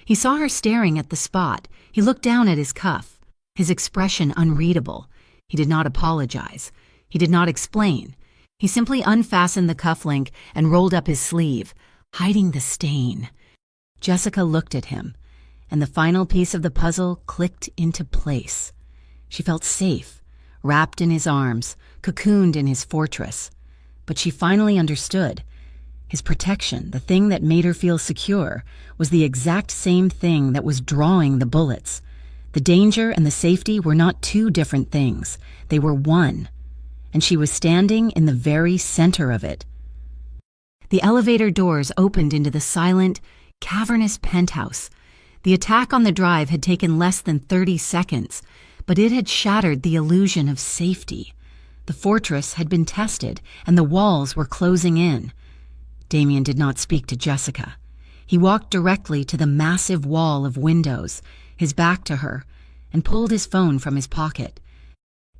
He saw her staring at the spot. He looked down at his cuff, his expression unreadable. He did not apologize. He did not explain. He simply unfastened the cufflink and rolled up his sleeve, hiding the stain. Jessica looked at him, and the final piece of the puzzle clicked into place. She felt safe, wrapped in his arms, cocooned in his fortress. But she finally understood. His protection, the thing that made her feel secure, was the exact same thing that was drawing the bullets. The danger and the safety were not two different things. They were one. And she was standing in the very center of it. The elevator doors opened into the silent, cavernous penthouse. The attack on the drive had taken less than 30 seconds, but it had shattered the illusion of safety. The fortress had been tested, and the walls were closing in. Damien did not speak to Jessica. He walked directly to the massive wall of windows, his back to her, and pulled his phone from his pocket.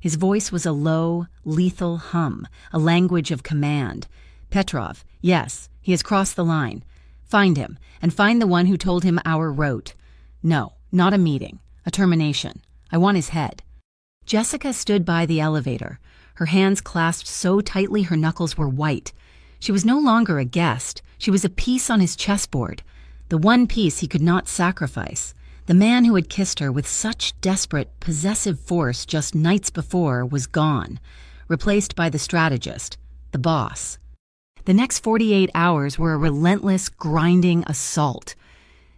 His voice was a low, lethal hum, a language of command. "Petrov, yes, he has crossed the line. Find him, and find the one who told him our rote. No, not a meeting, a termination. I want his head." Jessica stood by the elevator, her hands clasped so tightly her knuckles were white. She was no longer a guest. She was a piece on his chessboard, the one piece he could not sacrifice. The man who had kissed her with such desperate, possessive force just nights before was gone, replaced by the strategist, the boss. The next 48 hours were a relentless, grinding assault.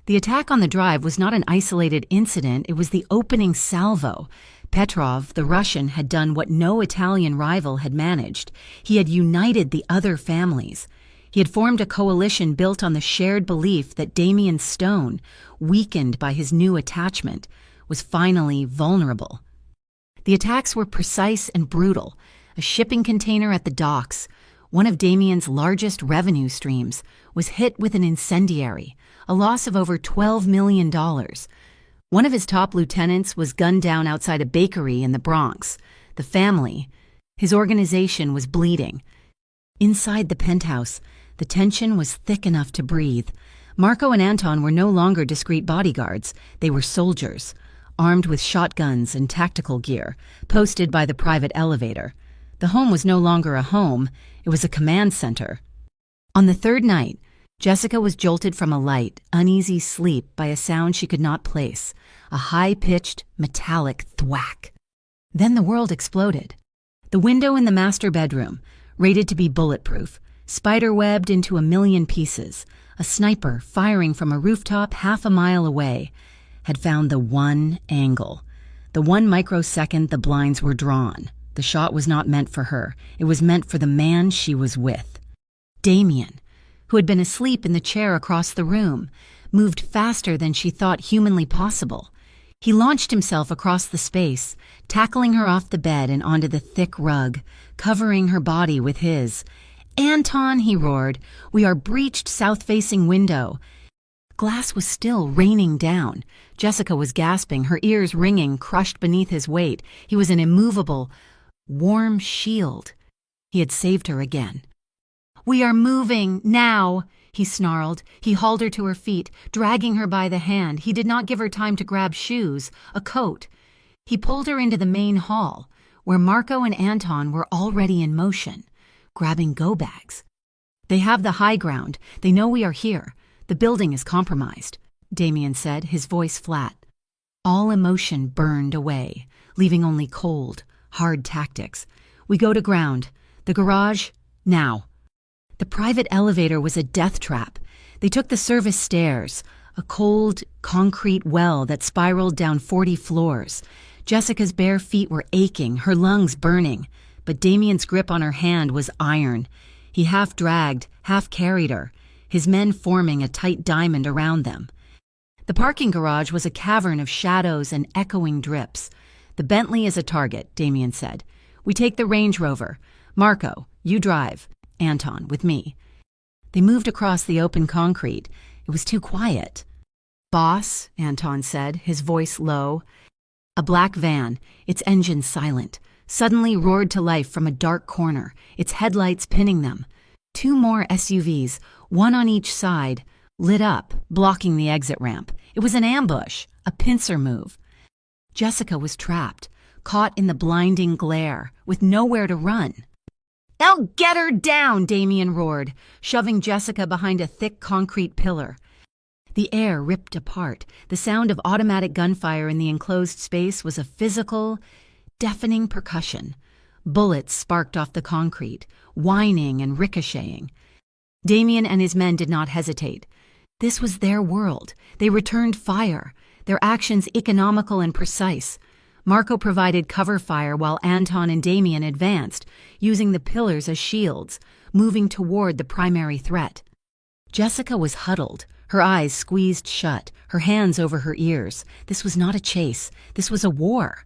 The attack on the drive was not an isolated incident, it was the opening salvo. Petrov, the Russian, had done what no Italian rival had managed. He had united the other families. He had formed a coalition built on the shared belief that Damien Stone, weakened by his new attachment, was finally vulnerable. The attacks were precise and brutal. A shipping container at the docks, one of Damien's largest revenue streams, was hit with an incendiary, a loss of over $12 million. One of his top lieutenants was gunned down outside a bakery in the Bronx. The family, his organization, was bleeding. Inside the penthouse, the tension was thick enough to breathe. Marco and Anton were no longer discreet bodyguards. They were soldiers, armed with shotguns and tactical gear, posted by the private elevator. The home was no longer a home, it was a command center. On the third night, Jessica was jolted from a light, uneasy sleep by a sound she could not place, a high-pitched, metallic thwack. Then the world exploded. The window in the master bedroom, rated to be bulletproof, spider-webbed into a million pieces, a sniper firing from a rooftop half a mile away, had found the one angle. The 1 microsecond the blinds were drawn. The shot was not meant for her. It was meant for the man she was with. Damien, who had been asleep in the chair across the room, moved faster than she thought humanly possible. He launched himself across the space, tackling her off the bed and onto the thick rug, covering her body with his. "Anton," he roared, "we are breached south-facing window." Glass was still raining down. Jessica was gasping, her ears ringing, crushed beneath his weight. He was an immovable, warm shield. He had saved her again. "We are moving, now," he snarled. He hauled her to her feet, dragging her by the hand. He did not give her time to grab shoes, a coat. He pulled her into the main hall, where Marco and Anton were already in motion, grabbing go-bags. "They have the high ground. They know we are here. The building is compromised," Damien said, his voice flat. All emotion burned away, leaving only cold, hard tactics. "We go to ground. The garage, now." The private elevator was a death trap. They took the service stairs, a cold, concrete well that spiraled down 40 floors. Jessica's bare feet were aching, her lungs burning, but Damien's grip on her hand was iron. He half dragged, half carried her, his men forming a tight diamond around them. The parking garage was a cavern of shadows and echoing drips. "The Bentley is a target," Damien said. "We take the Range Rover. Marco, you drive. Anton, with me." They moved across the open concrete. It was too quiet. "Boss," Anton said, his voice low. A black van, its engine silent, suddenly roared to life from a dark corner, its headlights pinning them. 2 more SUVs, one on each side, lit up, blocking the exit ramp. It was an ambush, a pincer move. Jessica was trapped, caught in the blinding glare, with nowhere to run. "Now get her down," Damien roared, shoving Jessica behind a thick concrete pillar. The air ripped apart. The sound of automatic gunfire in the enclosed space was a physical, deafening percussion. Bullets sparked off the concrete, whining and ricocheting. Damien and his men did not hesitate. This was their world. They returned fire, their actions economical and precise. Marco provided cover fire while Anton and Damien advanced, using the pillars as shields, moving toward the primary threat. Jessica was huddled, her eyes squeezed shut, her hands over her ears. This was not a chase. This was a war.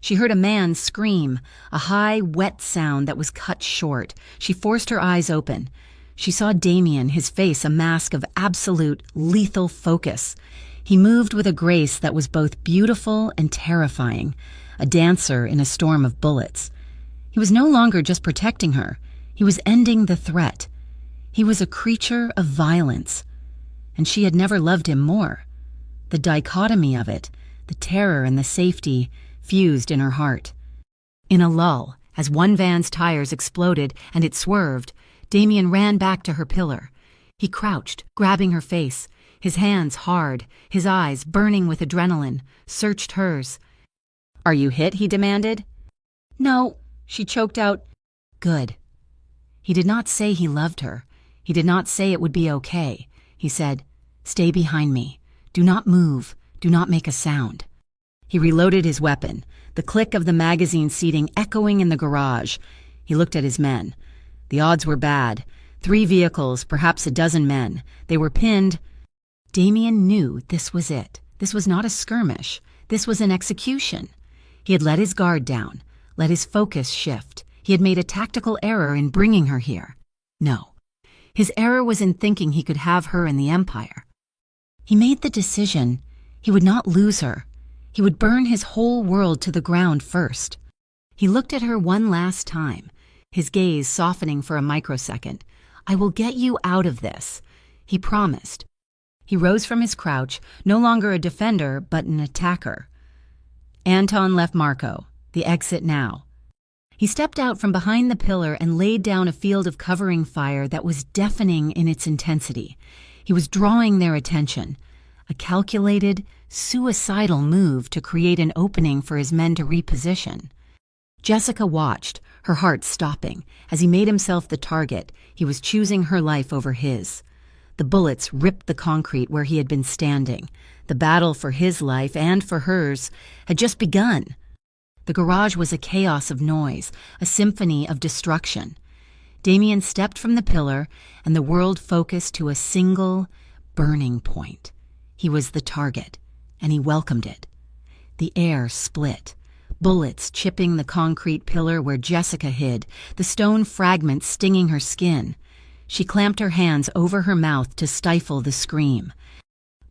She heard a man scream, a high, wet sound that was cut short. She forced her eyes open. She saw Damien, his face a mask of absolute, lethal focus. He moved with a grace that was both beautiful and terrifying, a dancer in a storm of bullets. He was no longer just protecting her. He was ending the threat. He was a creature of violence. And she had never loved him more. The dichotomy of it, the terror and the safety, fused in her heart. In a lull, as one van's tires exploded and it swerved, Damien ran back to her pillar. He crouched, grabbing her face, his hands hard, his eyes burning with adrenaline, searched hers. "Are you hit?" he demanded. "No," she choked out. "Good." He did not say he loved her. He did not say it would be okay. He said, "Stay behind me. Do not move. Do not make a sound." He reloaded his weapon, the click of the magazine seating echoing in the garage. He looked at his men. The odds were bad. 3 vehicles, perhaps a dozen men. They were pinned. Damien knew this was it. This was not a skirmish. This was an execution. He had let his guard down, let his focus shift. He had made a tactical error in bringing her here. No. His error was in thinking he could have her in the Empire. He made the decision he would not lose her. He would burn his whole world to the ground first. He looked at her one last time, his gaze softening for a microsecond. "I will get you out of this," he promised. He rose from his crouch, no longer a defender, but an attacker. Anton left Marco, the exit now. He stepped out from behind the pillar and laid down a field of covering fire that was deafening in its intensity. He was drawing their attention, a calculated, suicidal move to create an opening for his men to reposition. Jessica watched, her heart stopping. As he made himself the target, he was choosing her life over his. The bullets ripped the concrete where he had been standing. The battle for his life and for hers had just begun. The garage was a chaos of noise, a symphony of destruction. Damien stepped from the pillar, and the world focused to a single, burning point. He was the target, and he welcomed it. The air split, bullets chipping the concrete pillar where Jessica hid, the stone fragments stinging her skin. She clamped her hands over her mouth to stifle the scream.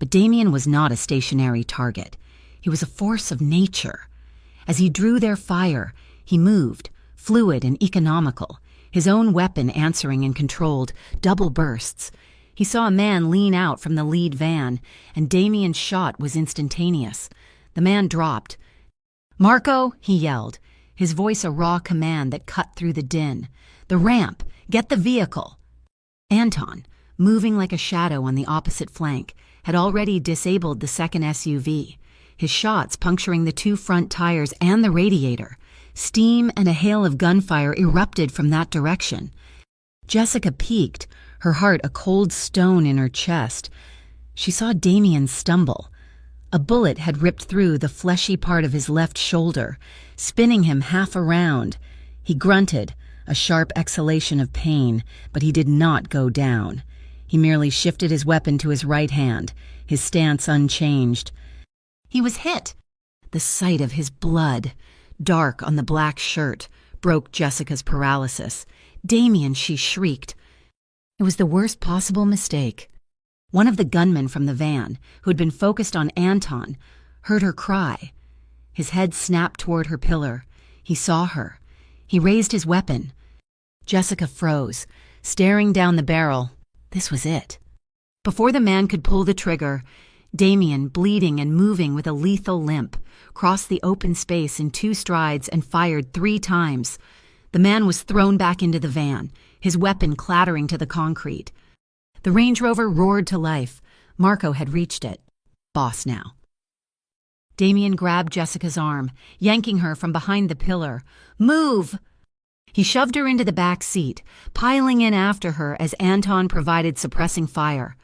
But Damien was not a stationary target. He was a force of nature. As he drew their fire, he moved, fluid and economical, his own weapon answering in controlled, double bursts. He saw a man lean out from the lead van, and Damien's shot was instantaneous. The man dropped. "Marco," he yelled, his voice a raw command that cut through the din. "The ramp! Get the vehicle!" Anton, moving like a shadow on the opposite flank, had already disabled the second SUV, his shots puncturing the 2 front tires and the radiator. Steam and a hail of gunfire erupted from that direction. Jessica peeked, her heart a cold stone in her chest. She saw Damien stumble. A bullet had ripped through the fleshy part of his left shoulder, spinning him half around. He grunted, a sharp exhalation of pain, but he did not go down. He merely shifted his weapon to his right hand, his stance unchanged. He was hit. The sight of his blood, dark on the black shirt, broke Jessica's paralysis. "Damien," she shrieked. It was the worst possible mistake. One of the gunmen from the van, who had been focused on Anton, heard her cry. His head snapped toward her pillar. He saw her. He raised his weapon. Jessica froze, staring down the barrel. This was it. Before the man could pull the trigger, Damien, bleeding and moving with a lethal limp, crossed the open space in 2 strides and fired 3 times. The man was thrown back into the van, his weapon clattering to the concrete. The Range Rover roared to life, Marco had reached it. Boss now. Damien grabbed Jessica's arm, yanking her from behind the pillar. Move! He shoved her into the back seat, piling in after her as Anton provided suppressing fire.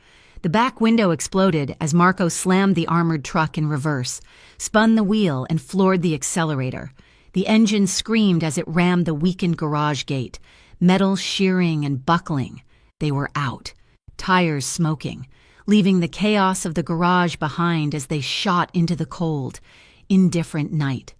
The back window exploded as Marco slammed the armored truck in reverse, spun the wheel, and floored the accelerator. The engine screamed as it rammed the weakened garage gate, metal shearing and buckling. They were out, tires smoking, leaving the chaos of the garage behind as they shot into the cold, indifferent night.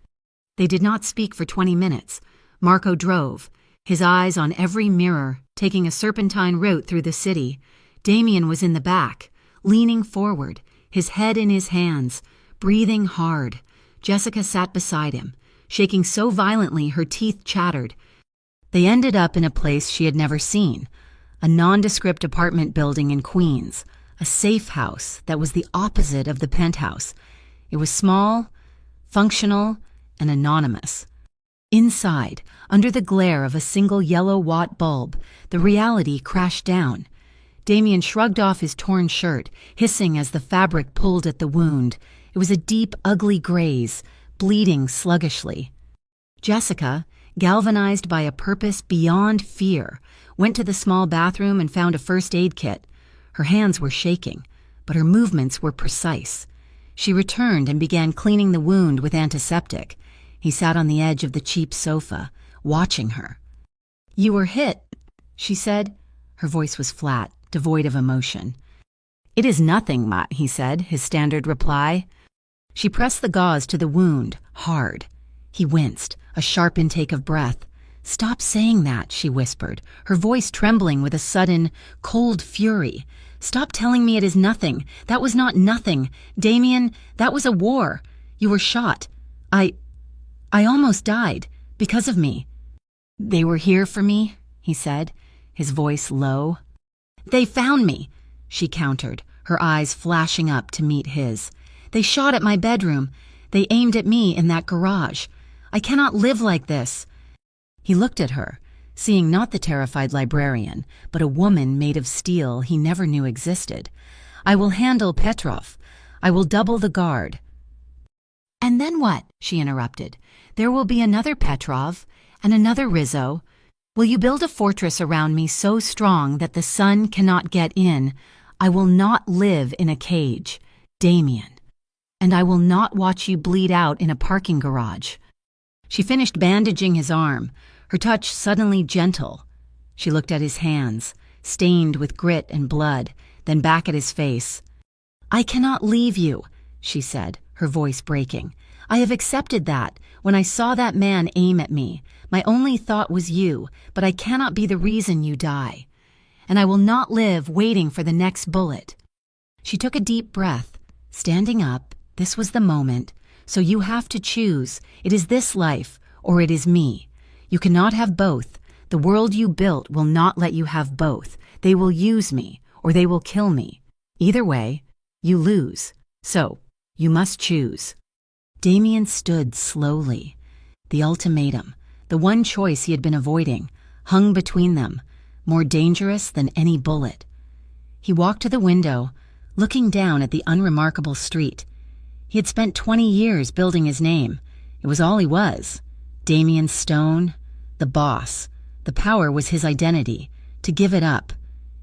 They did not speak for 20 minutes. Marco drove, his eyes on every mirror, taking a serpentine route through the city. Damien was in the back, leaning forward, his head in his hands, breathing hard. Jessica sat beside him, shaking so violently her teeth chattered. They ended up in a place she had never seen, a nondescript apartment building in Queens, a safe house that was the opposite of the penthouse. It was small, functional, and anonymous. Inside, under the glare of a single yellow-watt bulb, the reality crashed down. Damien shrugged off his torn shirt, hissing as the fabric pulled at the wound. It was a deep, ugly graze, bleeding sluggishly. Jessica, galvanized by a purpose beyond fear, went to the small bathroom and found a first aid kit. Her hands were shaking, but her movements were precise. She returned and began cleaning the wound with antiseptic. He sat on the edge of the cheap sofa, watching her. "You were hit," she said. Her voice was flat, devoid of emotion. "It is nothing, Ma," he said, his standard reply. She pressed the gauze to the wound, hard. He winced, a sharp intake of breath. "Stop saying that," she whispered, her voice trembling with a sudden, cold fury. "Stop telling me it is nothing. That was not nothing. Damien, that was a war. You were shot. I almost died, because of me." "They were here for me," he said, his voice low. "They found me," she countered, her eyes flashing up to meet his. "They shot at my bedroom. They aimed at me in that garage. I cannot live like this." He looked at her, seeing not the terrified librarian, but a woman made of steel he never knew existed. "I will handle Petrov. I will double the guard." "And then what?" she interrupted. "There will be another Petrov and another Rizzo. Will you build a fortress around me so strong that the sun cannot get in? I will not live in a cage, Damien. And I will not watch you bleed out in a parking garage." She finished bandaging his arm, her touch suddenly gentle. She looked at his hands, stained with grit and blood, then back at his face. "I cannot leave you," she said, her voice breaking. "I have accepted that. When I saw that man aim at me, my only thought was you, but I cannot be the reason you die. And I will not live waiting for the next bullet." She took a deep breath, standing up. This was the moment. "So you have to choose. It is this life, or it is me. You cannot have both. The world you built will not let you have both. They will use me, or they will kill me. Either way, you lose. So, you must choose." Damien stood slowly. The ultimatum, the one choice he had been avoiding, hung between them, more dangerous than any bullet. He walked to the window, looking down at the unremarkable street. He had spent 20 years building his name. It was all he was. Damien Stone, the boss. The power was his identity. To give it up.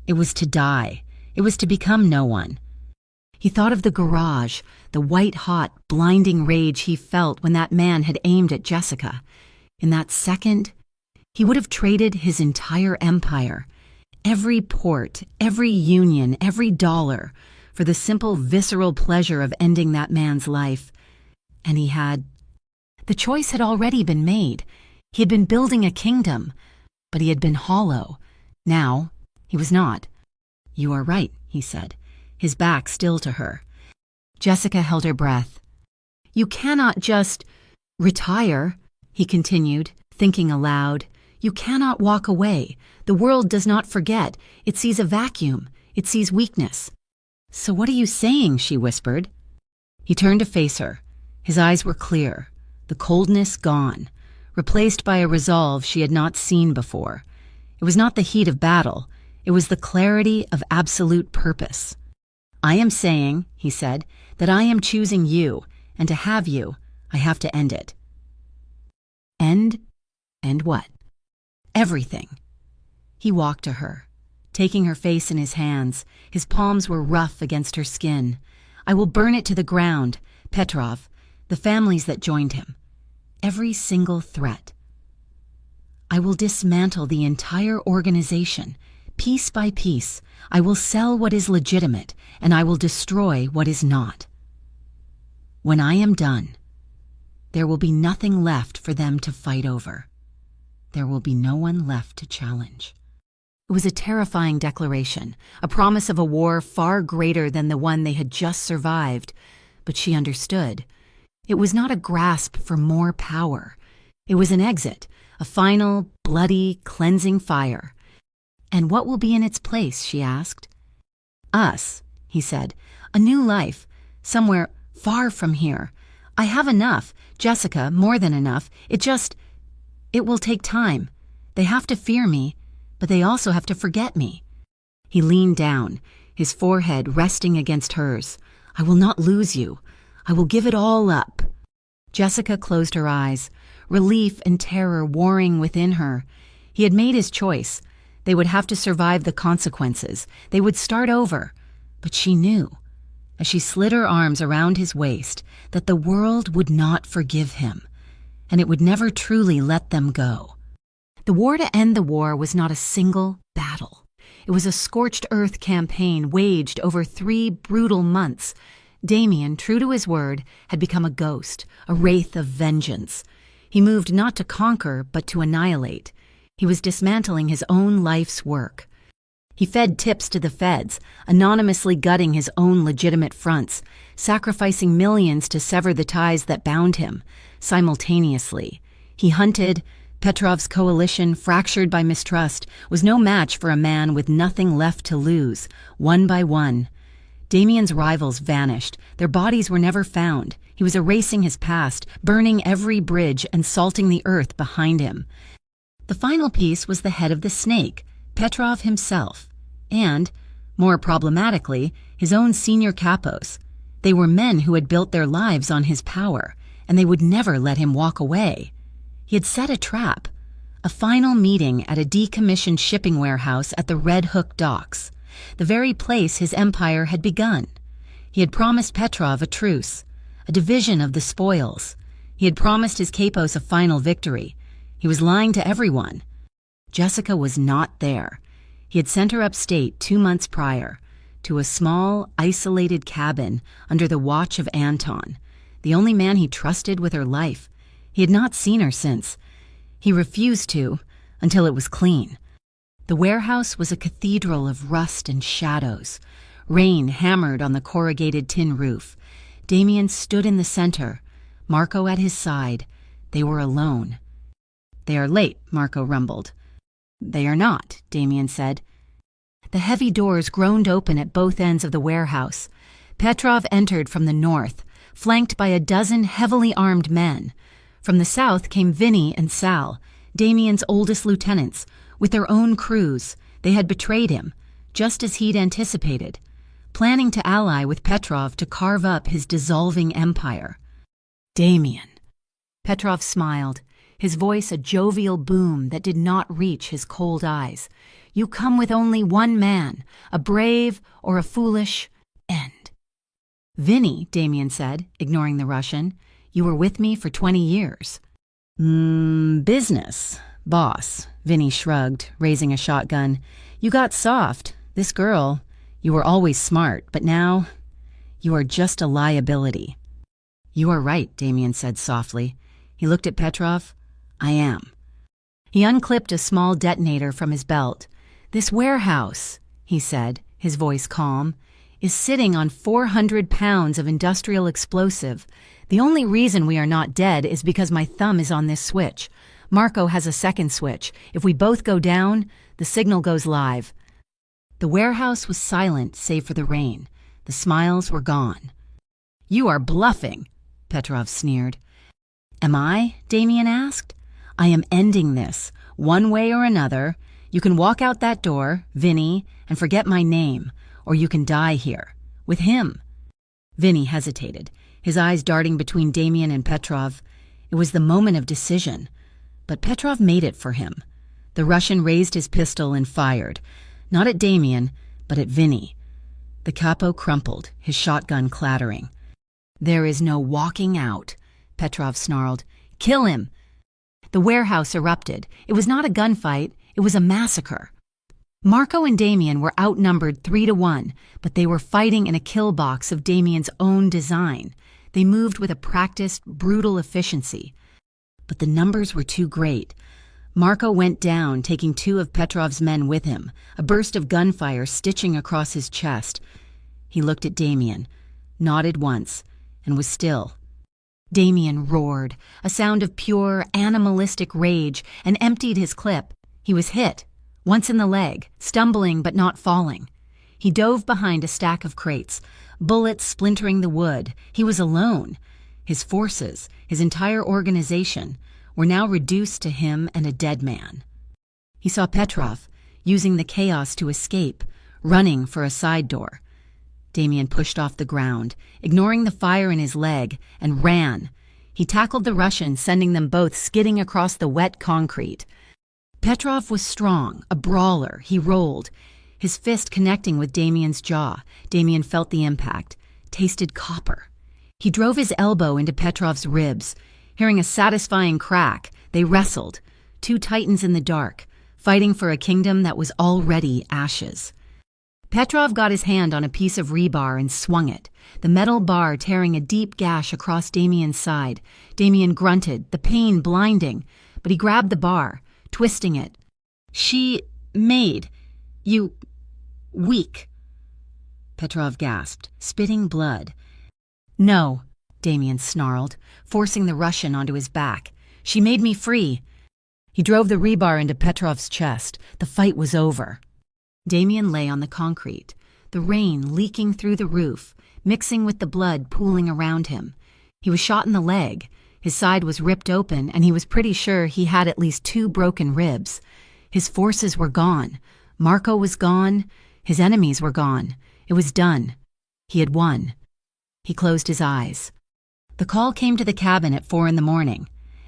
It was to die. It was to become no one. He thought of the garage, the white-hot, blinding rage he felt when that man had aimed at Jessica. In that second, he would have traded his entire empire, every port, every union, every dollar, for the simple, visceral pleasure of ending that man's life. And he had. The choice had already been made. He had been building a kingdom, but he had been hollow. Now, he was not. "You are right," he said, his back still to her. Jessica held her breath. "You cannot just retire," he continued, thinking aloud. "You cannot walk away. The world does not forget. It sees a vacuum. It sees weakness." "So what are you saying?" she whispered. He turned to face her. His eyes were clear, the coldness gone, replaced by a resolve she had not seen before. It was not the heat of battle. It was the clarity of absolute purpose. I am saying, he said, that I am choosing you, and to have you, I have to end it. End what? Everything. He walked to her, taking her face in his hands. His palms were rough against her skin. I will burn it to the ground, Petrov, the families that joined him. Every single threat. I will dismantle the entire organization. Piece by piece, I will sell what is legitimate, and I will destroy what is not. When I am done, there will be nothing left for them to fight over. There will be no one left to challenge. It was a terrifying declaration, a promise of a war far greater than the one they had just survived. But she understood. It was not a grasp for more power. It was an exit, a final, bloody, cleansing fire. And what will be in its place, she asked. Us, he said. A new life, somewhere far from here. I have enough, Jessica, more than enough. It will take time. They have to fear me, but they also have to forget me. He leaned down, his forehead resting against hers. I will not lose you. I will give it all up. Jessica closed her eyes, relief and terror warring within her. He had made his choice. They would have to survive the consequences. They would start over. But she knew, as she slid her arms around his waist, that the world would not forgive him, and it would never truly let them go. The war to end the war was not a single battle. It was a scorched earth campaign waged over 3 brutal months. Damien, true to his word, had become a ghost, a wraith of vengeance. He moved not to conquer, but to annihilate. He was dismantling his own life's work. He fed tips to the feds, anonymously gutting his own legitimate fronts, sacrificing millions to sever the ties that bound him. Simultaneously, he hunted. Petrov's coalition, fractured by mistrust, was no match for a man with nothing left to lose. One by one, Damien's rivals vanished. Their bodies were never found. He was erasing his past, burning every bridge and salting the earth behind him. The final piece was the head of the snake, Petrov himself, and, more problematically, his own senior capos. They were men who had built their lives on his power, and they would never let him walk away. He had set a trap, a final meeting at a decommissioned shipping warehouse at the Red Hook docks, the very place his empire had begun. He had promised Petrov a truce, a division of the spoils. He had promised his capos a final victory. He was lying to everyone. Jessica was not there. He had sent her upstate 2 months prior, to a small, isolated cabin under the watch of Anton, the only man he trusted with her life. He had not seen her since. He refused to, until it was clean. The warehouse was a cathedral of rust and shadows. Rain hammered on the corrugated tin roof. Damien stood in the center, Marco at his side. They were alone. "They are late," Marco rumbled. "They are not," Damien said. The heavy doors groaned open at both ends of the warehouse. Petrov entered from the north, flanked by a dozen heavily armed men. From the south came Vinny and Sal, Damien's oldest lieutenants, with their own crews. They had betrayed him, just as he'd anticipated, planning to ally with Petrov to carve up his dissolving empire. "Damien." Petrov smiled, his voice a jovial boom that did not reach his cold eyes. "You come with only one man, a brave or a foolish end." "Vinny," Damien said, ignoring the Russian, "you were with me for 20 years. Business, boss," Vinny shrugged, raising a shotgun. "You got soft. This girl, you were always smart, but now you are just a liability." "You are right," Damien said softly. He looked at Petrov. "I am." He unclipped a small detonator from his belt. "This warehouse," he said, his voice calm, "is sitting on 400 pounds of industrial explosive. The only reason we are not dead is because my thumb is on this switch. Marco has a second switch. If we both go down, the signal goes live." The warehouse was silent save for the rain. The smiles were gone. "You are bluffing," Petrov sneered. "Am I?" Damien asked. "I am ending this, one way or another. You can walk out that door, Vinny, and forget my name, or you can die here. With him. Vinny hesitated, his eyes darting between Damien and Petrov. It was the moment of decision. But Petrov made it for him. The Russian raised his pistol and fired, not at Damien, but at Vinny. The capo crumpled, his shotgun clattering. "There is no walking out," Petrov snarled. "Kill him!" The warehouse erupted. It was not a gunfight, it was a massacre. Marco and Damien were outnumbered 3-1, but they were fighting in a kill box of Damien's own design. They moved with a practiced, brutal efficiency. But the numbers were too great. Marco went down, taking 2 of Petrov's men with him, a burst of gunfire stitching across his chest. He looked at Damien, nodded once, and was still. Damien roared, a sound of pure, animalistic rage, and emptied his clip. He was hit, once in the leg, stumbling but not falling. He dove behind a stack of crates, bullets splintering the wood. He was alone. His forces, his entire organization, were now reduced to him and a dead man. He saw Petrov, using the chaos to escape, running for a side door. Damien pushed off the ground, ignoring the fire in his leg, and ran. He tackled the Russian, sending them both skidding across the wet concrete. Petrov was strong, a brawler. He rolled, his fist connecting with Damien's jaw. Damien felt the impact, tasted copper. He drove his elbow into Petrov's ribs. Hearing a satisfying crack, they wrestled, 2 titans in the dark, fighting for a kingdom that was already ashes. Petrov got his hand on a piece of rebar and swung it, the metal bar tearing a deep gash across Damien's side. Damien grunted, the pain blinding, but he grabbed the bar, twisting it. "She made you weak," Petrov gasped, spitting blood. "No," Damien snarled, forcing the Russian onto his back. "She made me free." He drove the rebar into Petrov's chest. The fight was over. Damien lay on the concrete, the rain leaking through the roof, mixing with the blood pooling around him. He was shot in the leg. His side was ripped open, and he was pretty sure he had at least 2 broken ribs. His forces were gone. Marco was gone. His enemies were gone. It was done. He had won. He closed his eyes. The call came to the cabin at 4 a.m.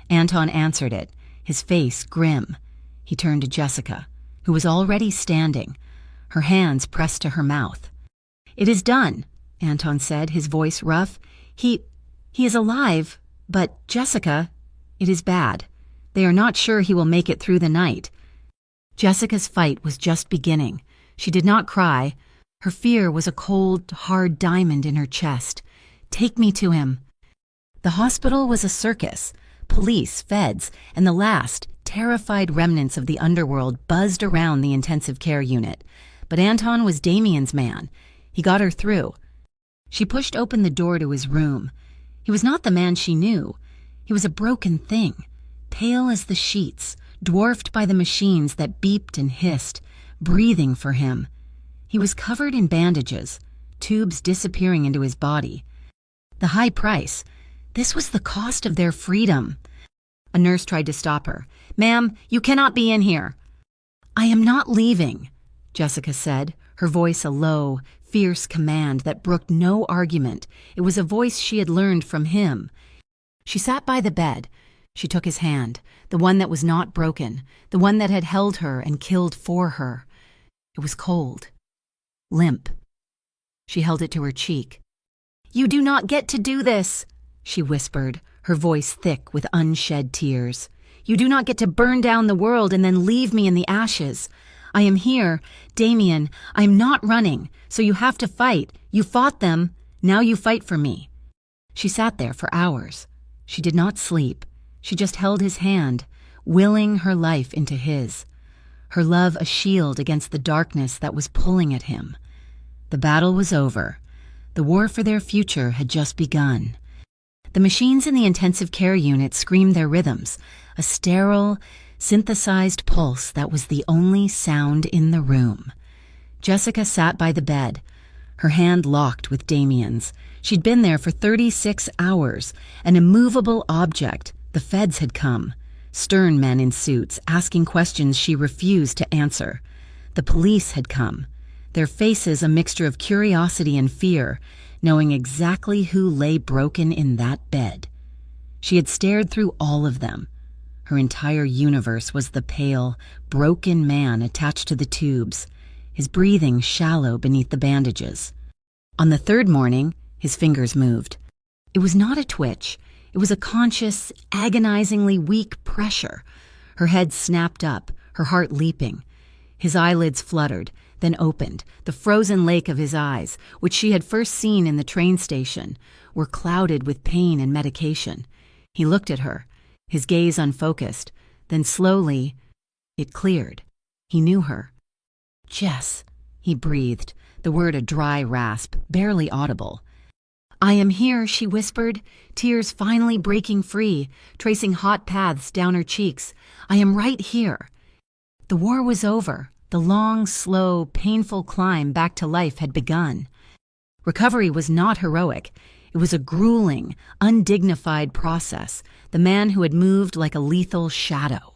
Anton answered it, his face grim. He turned to Jessica, who was already standing, her hands pressed to her mouth. "It is done," Anton said, his voice rough. He is alive, but, Jessica, it is bad. They are not sure he will make it through the night." Jessica's fight was just beginning. She did not cry. Her fear was a cold, hard diamond in her chest. "Take me to him." The hospital was a circus. Police, feds, and the last, terrified remnants of the underworld buzzed around the intensive care unit. But Anton was Damien's man. He got her through. She pushed open the door to his room. He was not the man she knew. He was a broken thing, pale as the sheets, dwarfed by the machines that beeped and hissed, breathing for him. He was covered in bandages, tubes disappearing into his body. The high price. This was the cost of their freedom. A nurse tried to stop her. "Ma'am, you cannot be in here." "I am not leaving," Jessica said, her voice a low, fierce command that brooked no argument. It was a voice she had learned from him. She sat by the bed. She took his hand, the one that was not broken, the one that had held her and killed for her. It was cold, limp. She held it to her cheek. "You do not get to do this," she whispered, her voice thick with unshed tears. "You do not get to burn down the world and then leave me in the ashes. I am here, Damien. I am not running, so you have to fight. You fought them. Now you fight for me." She sat there for hours. She did not sleep. She just held his hand, willing her life into his. Her love a shield against the darkness that was pulling at him. The battle was over. The war for their future had just begun. The machines in the intensive care unit screamed their rhythms, a sterile, synthesized pulse that was the only sound in the room. Jessica sat by the bed, her hand locked with Damien's. She'd been there for 36 hours, an immovable object. The feds had come, stern men in suits, asking questions she refused to answer. The police had come. their faces a mixture of curiosity and fear, knowing exactly who lay broken in that bed. She had stared through all of them. Her entire universe was the pale, broken man attached to the tubes, his breathing shallow beneath the bandages. On the third morning, his fingers moved. It was not a twitch. It was a conscious, agonizingly weak pressure. Her head snapped up, her heart leaping. His eyelids fluttered, then opened. The frozen lake of his eyes, which she had first seen in the train station, were clouded with pain and medication. He looked at her, his gaze unfocused. Then slowly, it cleared. He knew her. "Jess," he breathed, the word a dry rasp, barely audible. "I am here," she whispered, tears finally breaking free, tracing hot paths down her cheeks. "I am right here." The war was over. The long, slow, painful climb back to life had begun. Recovery was not heroic. It was a grueling, undignified process. The man who had moved like a lethal shadow,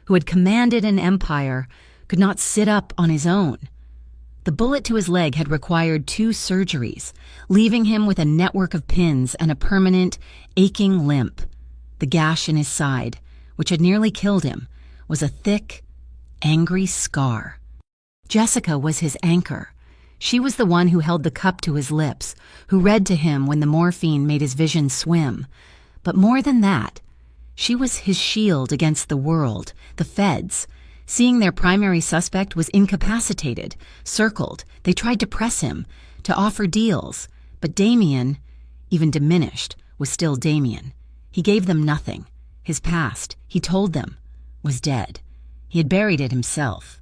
who had commanded an empire, could not sit up on his own. The bullet to his leg had required 2 surgeries, leaving him with a network of pins and a permanent, aching limp. The gash in his side, which had nearly killed him, was a thick, angry scar. Jessica was his anchor. She was the one who held the cup to his lips, who read to him when the morphine made his vision swim. But more than that, she was his shield against the world, the feds. Seeing their primary suspect was incapacitated, circled, they tried to press him, to offer deals. But Damien, even diminished, was still Damien. He gave them nothing. His past, he told them, was dead. He had buried it himself.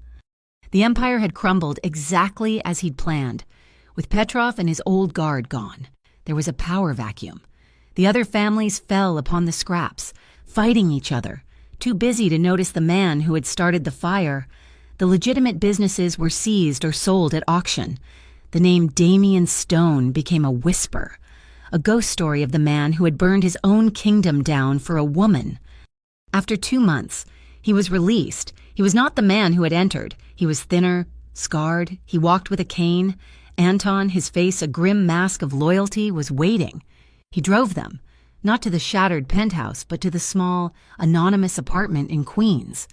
The empire had crumbled exactly as he'd planned. With Petrov and his old guard gone, there was a power vacuum. The other families fell upon the scraps, fighting each other, too busy to notice the man who had started the fire. The legitimate businesses were seized or sold at auction. The name Damien Stone became a whisper, a ghost story of the man who had burned his own kingdom down for a woman. After 2 months, he was released. He was not the man who had entered. He was thinner, scarred. He walked with a cane. Anton, his face a grim mask of loyalty, was waiting. He drove them, not to the shattered penthouse, but to the small, anonymous apartment in Queens.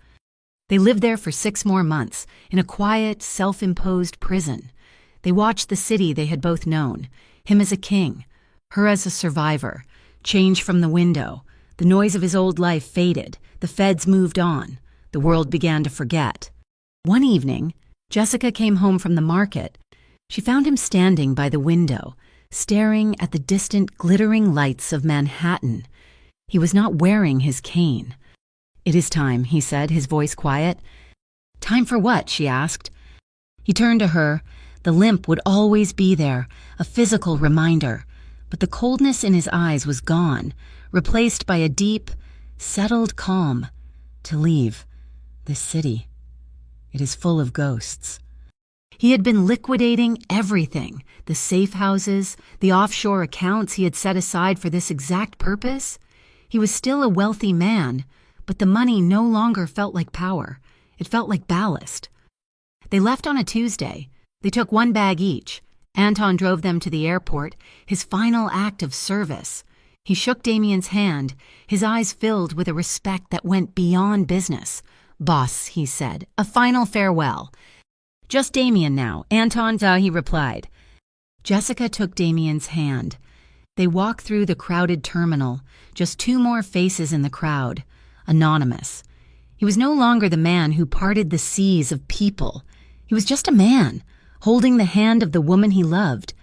They lived there for 6 more months, in a quiet, self-imposed prison. They watched the city they had both known, him as a king, her as a survivor, change from the window. The noise of his old life faded. The feds moved on. The world began to forget. One evening, Jessica came home from the market. She found him standing by the window, staring at the distant glittering lights of Manhattan. He was not wearing his cane. "It is time," he said, his voice quiet. "Time for what?" she asked. He turned to her. The limp would always be there, a physical reminder. But the coldness in his eyes was gone, replaced by a deep, settled calm. To leave this city. It is full of ghosts. He had been liquidating everything, the safe houses, the offshore accounts he had set aside for this exact purpose. He was still a wealthy man, but the money no longer felt like power. It felt like ballast. They left on a Tuesday. They took 1 bag each. Anton drove them to the airport, his final act of service. He shook Damien's hand, his eyes filled with a respect that went beyond business. "Boss," he said, "a final farewell." "Just Damien now. Anton," he replied. Jessica took Damien's hand. They walked through the crowded terminal, just 2 more faces in the crowd, anonymous. He was no longer the man who parted the seas of people. He was just a man, holding the hand of the woman he loved.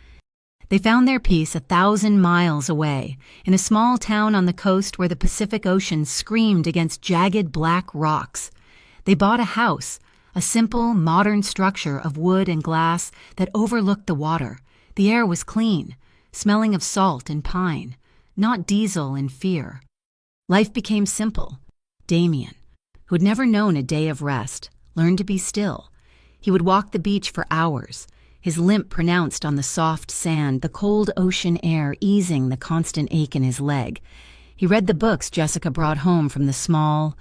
They found their peace 1,000 miles away, in a small town on the coast where the Pacific Ocean screamed against jagged black rocks. They bought a house, a simple, modern structure of wood and glass that overlooked the water. The air was clean, smelling of salt and pine, not diesel and fear. Life became simple. Damien, who had never known a day of rest, learned to be still. He would walk the beach for hours, his limp pronounced on the soft sand, the cold ocean air easing the constant ache in his leg. He read the books Jessica brought home from the small,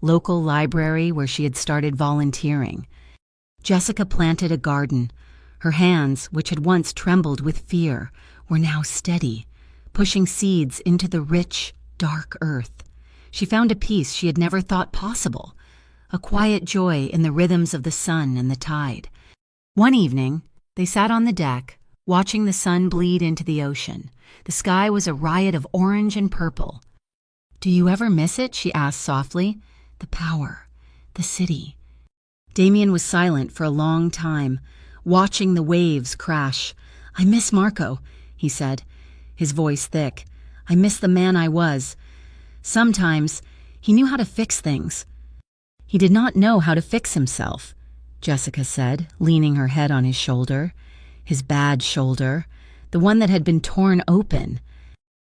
local library where she had started volunteering. Jessica planted a garden. Her hands, which had once trembled with fear, were now steady, pushing seeds into the rich, dark earth. She found a peace she had never thought possible, a quiet joy in the rhythms of the sun and the tide. One evening, they sat on the deck, watching the sun bleed into the ocean. The sky was a riot of orange and purple. "Do you ever miss it?" she asked softly. "The power, the city." Damien was silent for a long time, watching the waves crash. "I miss Marco," he said, his voice thick. "I miss the man I was. Sometimes he knew how to fix things." "He did not know how to fix himself," Jessica said, leaning her head on his shoulder. His bad shoulder, the one that had been torn open.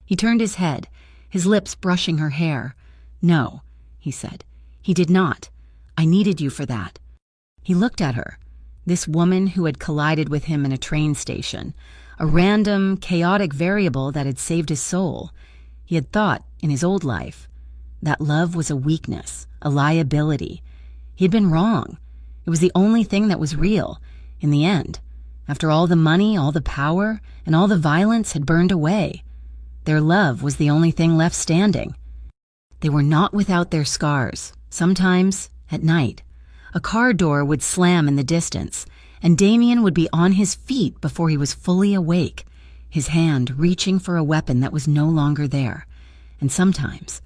He turned his head, his lips brushing her hair. "No," he said, "he did not. I needed you for that." He looked at her, this woman who had collided with him in a train station, a random, chaotic variable that had saved his soul. He had thought, in his old life, that love was a weakness, a liability. He had been wrong. It was the only thing that was real, in the end. After all the money, all the power, and all the violence had burned away, their love was the only thing left standing. They were not without their scars. Sometimes, at night, a car door would slam in the distance, and Damien would be on his feet before he was fully awake, his hand reaching for a weapon that was no longer there. And sometimes,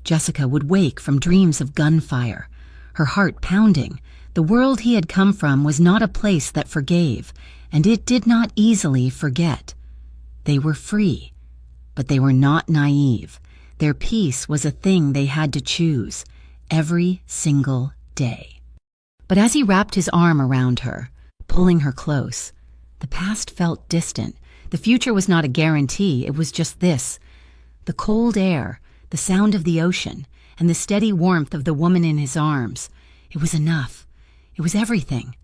Jessica would wake from dreams of gunfire, her heart pounding. The world he had come from was not a place that forgave, and it did not easily forget. They were free, but they were not naive. Their peace was a thing they had to choose every single day. But as he wrapped his arm around her, pulling her close, the past felt distant. The future was not a guarantee, it was just this: the cold air, the sound of the ocean, and the steady warmth of the woman in his arms. It was enough. It was everything.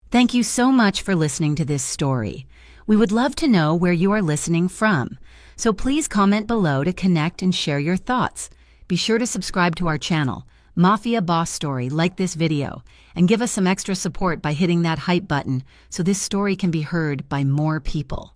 Thank you so much for listening to this story. We would love to know where you are listening from, so please comment below to connect and share your thoughts. Be sure to subscribe to our channel, Mafia Boss Story, like this video, and give us some extra support by hitting that hype button so this story can be heard by more people.